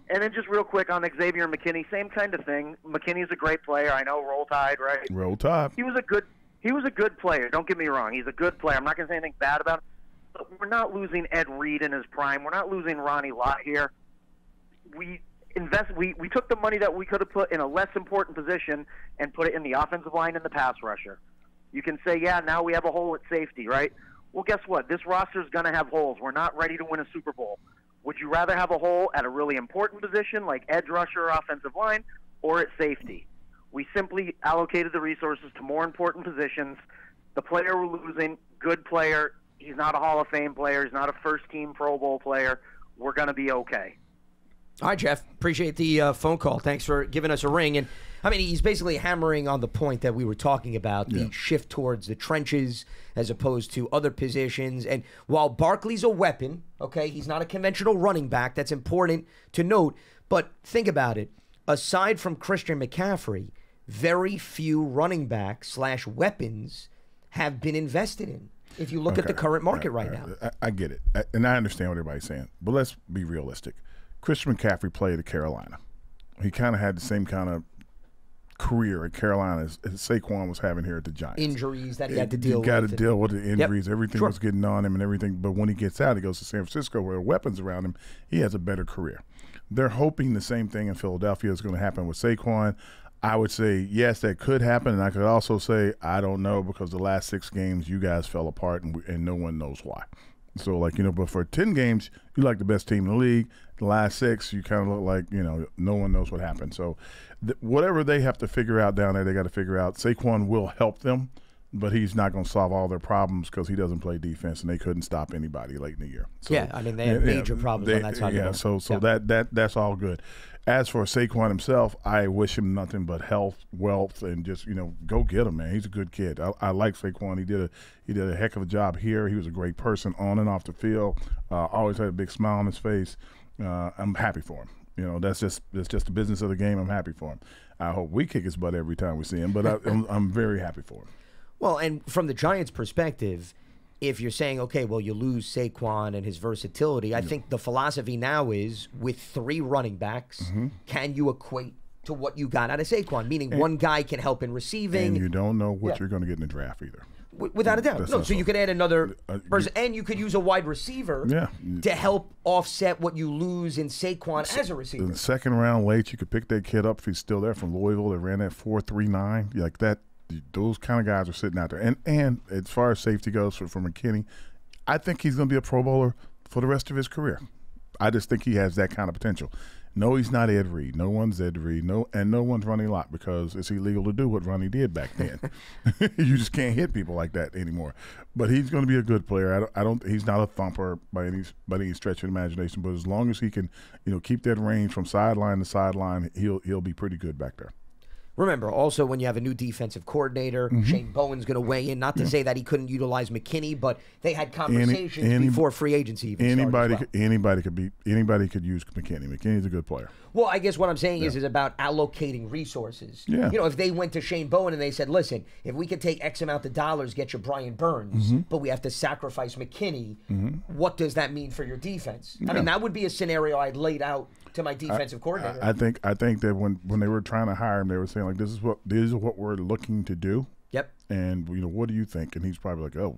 And then just real quick on Xavier McKinney, same kind of thing. McKinney's a great player. I know, Roll Tide, right? Roll Tide. He was a good player. Don't get me wrong. He's a good player. I'm not going to say anything bad about him. But we're not losing Ed Reed in his prime. We're not losing Ronnie Lott here. We took the money that we could have put in a less important position and put it in the offensive line and the pass rusher. You can say, now we have a hole at safety, right? Well, guess what? This roster is going to have holes. We're not ready to win a Super Bowl. Would you rather have a hole at a really important position like edge rusher or offensive line or at safety? We simply allocated the resources to more important positions. The player we're losing, good player. He's not a Hall of Fame player. He's not a first-team Pro Bowl player. We're going to be okay. All right, Jeff. Appreciate the phone call. Thanks for giving us a ring. And, he's basically hammering on the point that we were talking about, the shift towards the trenches as opposed to other positions. And while Barkley's a weapon, okay, he's not a conventional running back. That's important to note. But think about it. Aside from Christian McCaffrey, very few running backs / weapons have been invested in. If you look at the current market right now. I get it. And I understand what everybody's saying. But let's be realistic. Christian McCaffrey played at Carolina. He kind of had the same kind of career at Carolina as Saquon was having here at the Giants. Injuries that he had to deal with. He got to deal with the injuries. Yep. Everything was getting on him and everything. But when he gets out, he goes to San Francisco where there are weapons around him. He has a better career. They're hoping the same thing in Philadelphia is going to happen with Saquon. I would say, yes, that could happen. And I could also say, I don't know, because the last 6 games, you guys fell apart, and no one knows why. So, like, but for 10 games, you like the best team in the league. The last 6, you kind of look like, no one knows what happened. So, whatever they have to figure out down there, they got to figure out. Saquon will help them, but he's not going to solve all their problems because he doesn't play defense, and they couldn't stop anybody late in the year. So, yeah, I mean, they had major problems on that side of the ball. So that's all good. As for Saquon himself, I wish him nothing but health, wealth, and just go get him, man. He's a good kid. I like Saquon. He did a heck of a job here. He was a great person on and off the field. Always had a big smile on his face. I'm happy for him. That's just the business of the game. I'm happy for him. I hope we kick his butt every time we see him, but I'm very happy for him. Well, and from the Giants' perspective, if you're saying, okay, well, you lose Saquon and his versatility, I think the philosophy now is with 3 running backs, can you equate to what you got out of Saquon? Meaning one guy can help in receiving. And you don't know what you're going to get in the draft either. Without a doubt. No, so you could add another person, and you could use a wide receiver to help offset what you lose in Saquon as a receiver. In the second round late, you could pick that kid up if he's still there from Louisville. They ran that 4.39. Like that. Those kind of guys are sitting out there. And as far as safety goes for McKinney, I think he's going to be a Pro Bowler for the rest of his career. I just think he has that kind of potential. No, he's not Ed Reed. No one's Ed Reed. No one's Ronnie Lott, because it's illegal to do what Ronnie did back then. You just can't hit people like that anymore. But he's going to be a good player. He's not a thumper by any stretch of imagination. But as long as he can, keep that range from sideline to sideline, he'll be pretty good back there. Remember, also, when you have a new defensive coordinator, Shane Bowen's going to weigh in. Not to say that he couldn't utilize McKinney, but they had conversations before free agency even started. Anybody could use McKinney. McKinney's a good player. Well, I guess what I'm saying is about allocating resources. Yeah. If they went to Shane Bowen and they said, listen, if we could take X amount of dollars, get you Brian Burns, but we have to sacrifice McKinney, what does that mean for your defense? I mean, that would be a scenario I'd laid out to my defensive coordinator. I think that when they were trying to hire him, they were saying, like, this is what we're looking to do. Yep. And what do you think? And he's probably like, oh,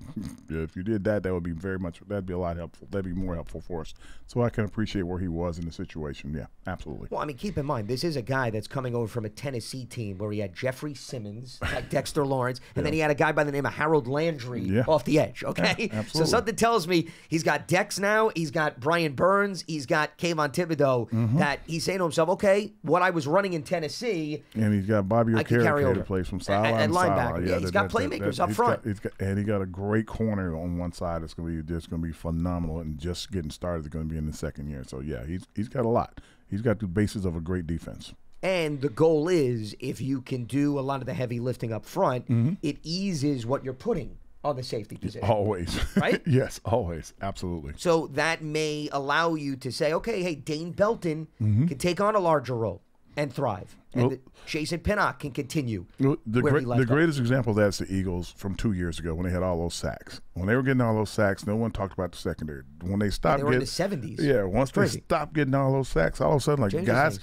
if you did that, would be that'd be a lot helpful. That'd be more helpful for us. So I can appreciate where he was in the situation. Yeah, absolutely. Well, I mean, keep in mind, this is a guy that's coming over from a Tennessee team where he had Jeffrey Simmons, like Dexter Lawrence, and then he had a guy by the name of Harold Landry off the edge, okay? Absolutely. So something tells me he's got Dex now, he's got Brian Burns, he's got Kayvon Thibodeau, that he's saying to himself, okay, what I was running in Tennessee, and he's got Bobby O'Kerrick to play from sideline to sideline. Yeah, he's got playmakers up front. He got a great corner on one side. It's going to be phenomenal, and just getting started is going to be in the second year. So yeah, he's got a lot. He's got the basis of a great defense. And the goal is, if you can do a lot of the heavy lifting up front, it eases what you're putting on the safety position. Always. Right? Yes, always. Absolutely. So that may allow you to say, okay, hey, Dane Belton can take on a larger role and thrive. And Jason Pinnock can continue. The greatest example of that is the Eagles from 2 years ago when they had all those sacks. When they were getting all those sacks, no one talked about the secondary. When they stopped, they were in the 70s. Yeah, once they stopped getting all those sacks, all of a sudden, like, guys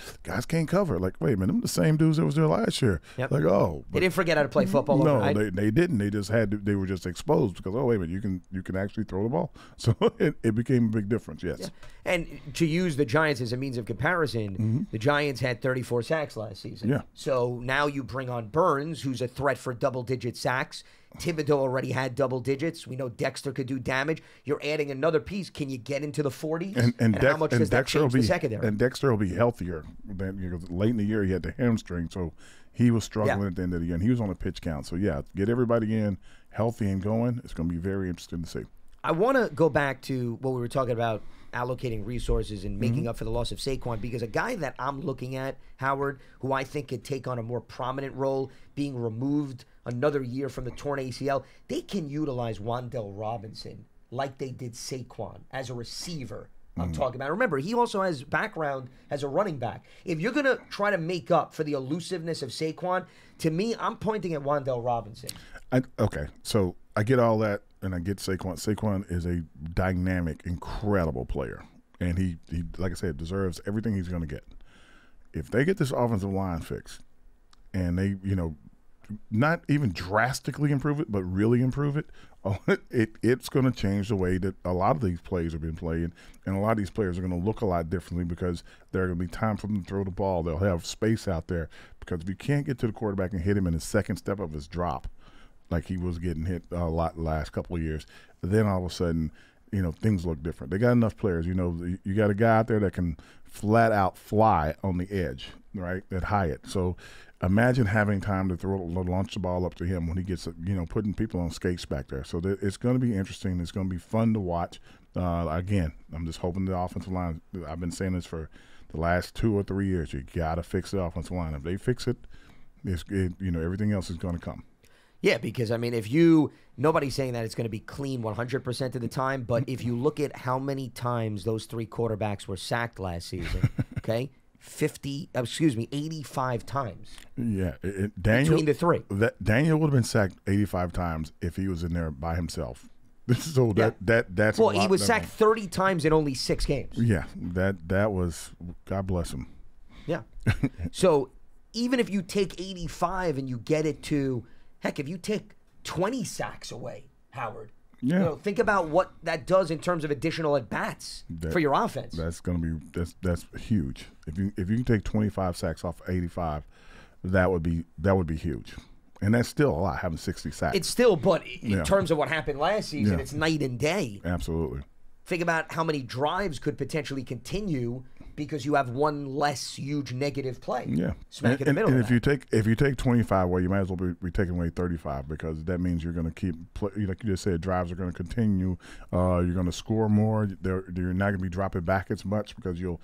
can't cover. Like, wait a minute, them the same dudes that was there last year. Yep. Like, they didn't forget how to play football. No, overnight. they didn't. They were just exposed because, oh, wait a minute, you can actually throw the ball. So it became a big difference. Yes. Yeah. And to use the Giants as a means of comparison, the Giants had 34 sacks last season. Yeah. So now you bring on Burns, who's a threat for double-digit sacks. Thibodeau already had double digits. We know Dexter could do damage. You're adding another piece. Can you get into the 40s? And how much does that change the secondary? And Dexter will be healthier. Because late in the year, he had the hamstring, so he was struggling at the end of the year. And he was on a pitch count. So, yeah, get everybody in healthy and going. It's going to be very interesting to see. I want to go back to what we were talking about, allocating resources and making up for the loss of Saquon, because a guy that I'm looking at, Howard, who I think could take on a more prominent role, being removed another year from the torn ACL, they can utilize Wan'Dale Robinson like they did Saquon as a receiver I'm talking about. Remember, he also has background as a running back. If you're going to try to make up for the elusiveness of Saquon, to me, I'm pointing at Wan'Dale Robinson. Okay, so I get all that, and I get Saquon. Saquon is a dynamic, incredible player, and he like I said, deserves everything he's going to get. If they get this offensive line fixed, and they, not even drastically improve it, but really improve it, it's going to change the way that a lot of these plays have been played, and a lot of these players are going to look a lot differently because there are going to be time for them to throw the ball. They'll have space out there because if you can't get to the quarterback and hit him in the second step of his drop, like he was getting hit a lot the last couple of years, then all of a sudden, things look different. They got enough players. You got a guy out there that can flat out fly on the edge, right, at Hyatt. So imagine having time to launch the ball up to him when he gets, putting people on skates back there. So it's going to be interesting. It's going to be fun to watch. Again, I'm just hoping the offensive line, I've been saying this for the last 2 or 3 years, you got to fix the offensive line. If they fix it, everything else is going to come. Yeah, because, nobody's saying that it's going to be clean 100% of the time, but if you look at how many times those 3 quarterbacks were sacked last season, okay, 85 times. Yeah. Daniel, between the 3. Daniel would have been sacked 85 times if he was in there by himself. So that's well, he was sacked 30 times in only 6 games. Yeah, that was, God bless him. Yeah. So even if you take 85 and you get it to, heck, if you take 20 sacks away, Howard, think about what that does in terms of additional at-bats for your offense. That's going to be that's huge. If you can take 25 sacks off 85, that would be huge. And that's still a lot, having 60 sacks. It's still, but in terms of what happened last season, it's night and day. Absolutely. Think about how many drives could potentially continue because you have one less huge negative play. Yeah, smack in the middle. And of if you take 25 away, you might as well be taking away 35 because that means you're going to keep, like you just said, drives are going to continue. You're going to score more. You're not going to be dropping back as much because your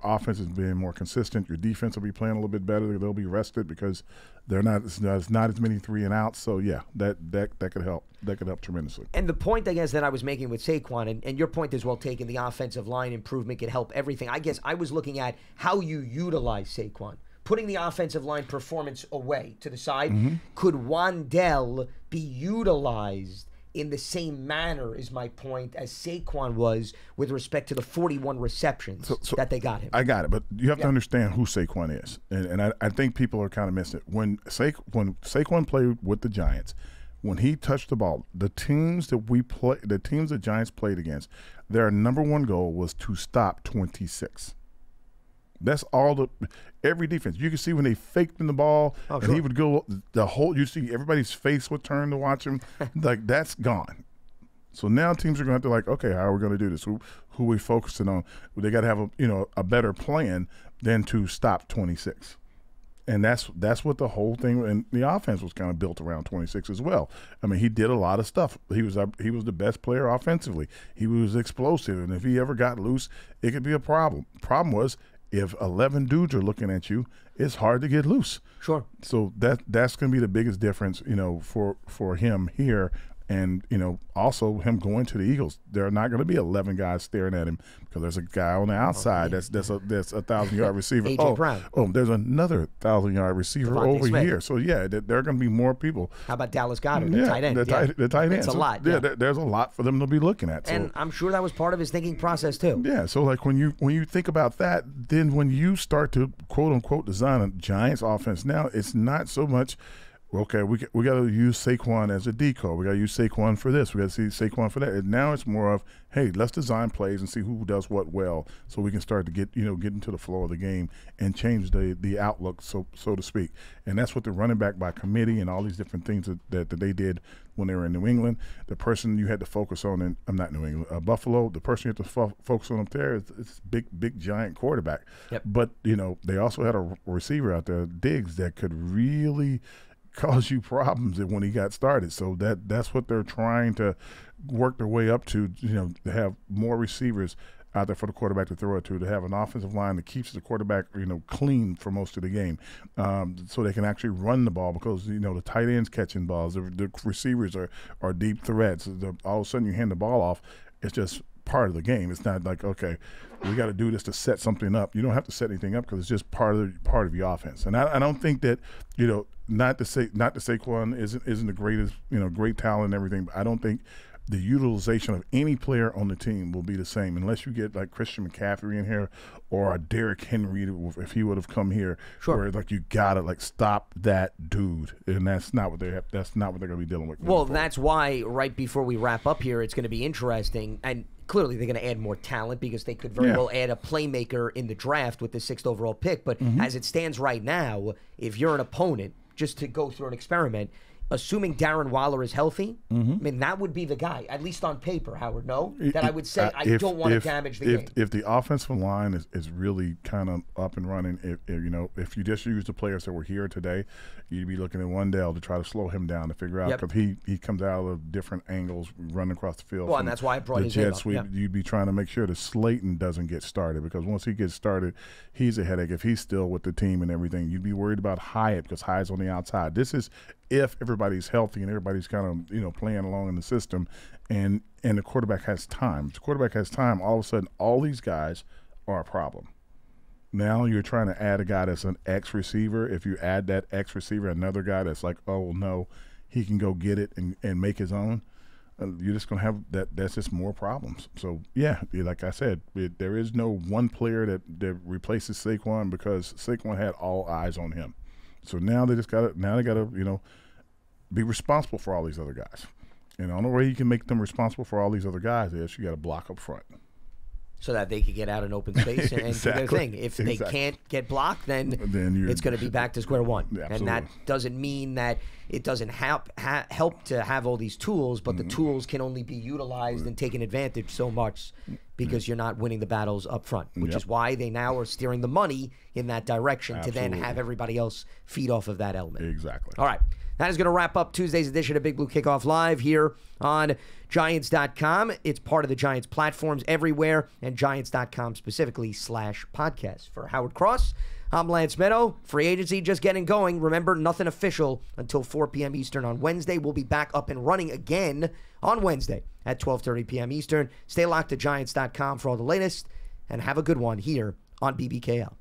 offense is being more consistent. Your defense will be playing a little bit better. They'll be rested because they're not as many 3 and outs. So yeah, that could help. That could help tremendously. And the point, I guess, that I was making with Saquon, and your point is well taken, the offensive line improvement could help everything. I guess I was looking at how you utilize Saquon. Putting the offensive line performance away to the side, could Wan'Dale be utilized in the same manner, is my point, as Saquon was with respect to the 41 receptions that they got him? I got it, but you have to understand who Saquon is. And I think people are kind of missing it. When Saquon played with the Giants, when he touched the ball, the teams the Giants played against, their number one goal was to stop 26. That's all every defense. You can see when they faked in the ball, and he would go you see everybody's face would turn to watch him. Like, that's gone. So now teams are going to have to okay, how are we going to do this? Who are we focusing on? They got to have a better plan than to stop 26. And that's what the whole thing, and the offense was kind of built around 26 as well. He did a lot of stuff. He was the best player offensively. He was explosive, and if he ever got loose, it could be a problem. Problem was, if 11 dudes are looking at you, it's hard to get loose. Sure. So that's going to be the biggest difference, for him here. And, also him going to the Eagles. There are not going to be 11 guys staring at him because there's a guy on the outside that's a 1,000-yard receiver. A.J. Brown. There's another 1,000-yard receiver Devontae over Smith. here. So, yeah, there are going to be more people. How about Dallas Goedert, the tight end? The tight end. It's a lot. Yeah, there's a lot for them to be looking at. And I'm sure that was part of his thinking process, too. Yeah, so when you think about that, then when you start to, quote-unquote, design a Giants offense now, it's not so much – okay, we got to use Saquon as a decoy. We got to use Saquon for this. We got to see Saquon for that. And now it's more of, hey, let's design plays and see who does what well, so we can start to get into the flow of the game and change the outlook, so to speak. And that's what the running back by committee and all these different things that they did when they were in New England. The person you had to focus on not New England, Buffalo. The person you had to focus on up there is big giant quarterback. Yep. But they also had a receiver out there, Diggs, that could really cause you problems when he got started. So that's what they're trying to work their way up to, to have more receivers out there for the quarterback to throw it to have an offensive line that keeps the quarterback, clean for most of the game, so they can actually run the ball because, the tight ends catching balls, the receivers are deep threats. All of a sudden you hand the ball off, it's just part of the game. It's not like, okay, we got to do this to set something up. You don't have to set anything up because it's just part of your offense. And I don't think that, not to say Saquon isn't the greatest, great talent and everything, but I don't think the utilization of any player on the team will be the same unless you get like Christian McCaffrey in here or a Derrick Henry if he would have come here. Sure. Where like you gotta like stop that dude, and that's not what that's not what they're gonna be dealing with. Well, that's why right before we wrap up here, it's going to be interesting, and clearly they're going to add more talent because they could very well add a playmaker in the draft with the 6th overall pick. But as it stands right now, if you're an opponent, just to go through an experiment, assuming Darren Waller is healthy, I mean, that would be the guy, at least on paper, Howard, no? That I would say, I don't want to damage the game. If the offensive line is really kind of up and running, if you just use the players that were here today, you'd be looking at Wendell to try to slow him down to figure out, because he comes out of different angles running across the field. Well, and that's why I brought his name up. You'd be trying to make sure that Slayton doesn't get started, because once he gets started, he's a headache. If he's still with the team and everything, you'd be worried about Hyatt because Hyatt's on the outside. This is if everybody's healthy and everybody's kind of playing along in the system, and the quarterback has time. If the quarterback has time, all of a sudden all these guys are a problem. Now you're trying to add a guy that's an X receiver. If you add that X receiver, another guy that's like, oh no, he can go get it and make his own, you're just going to have that's just more problems. So yeah, like I said, there is no one player that replaces Saquon because Saquon had all eyes on him. So now they gotta be responsible for all these other guys. And the only way you can make them responsible for all these other guys is you got to block up front, so that they could get out in open space and do their thing. If they can't get blocked, then it's going to be back to square one. And that doesn't mean that it doesn't help to have all these tools, but the tools can only be utilized and taken advantage so much because you're not winning the battles up front, which is why they now are steering the money in that direction to then have everybody else feed off of that element. Exactly. All right. That is going to wrap up Tuesday's edition of Big Blue Kickoff Live here on Giants.com. It's part of the Giants platforms everywhere, and Giants.com specifically /podcast. For Howard Cross, I'm Lance Medow. Free agency just getting going. Remember, nothing official until 4 p.m. Eastern on Wednesday. We'll be back up and running again on Wednesday at 12:30 p.m. Eastern. Stay locked to Giants.com for all the latest, and have a good one here on BBKL.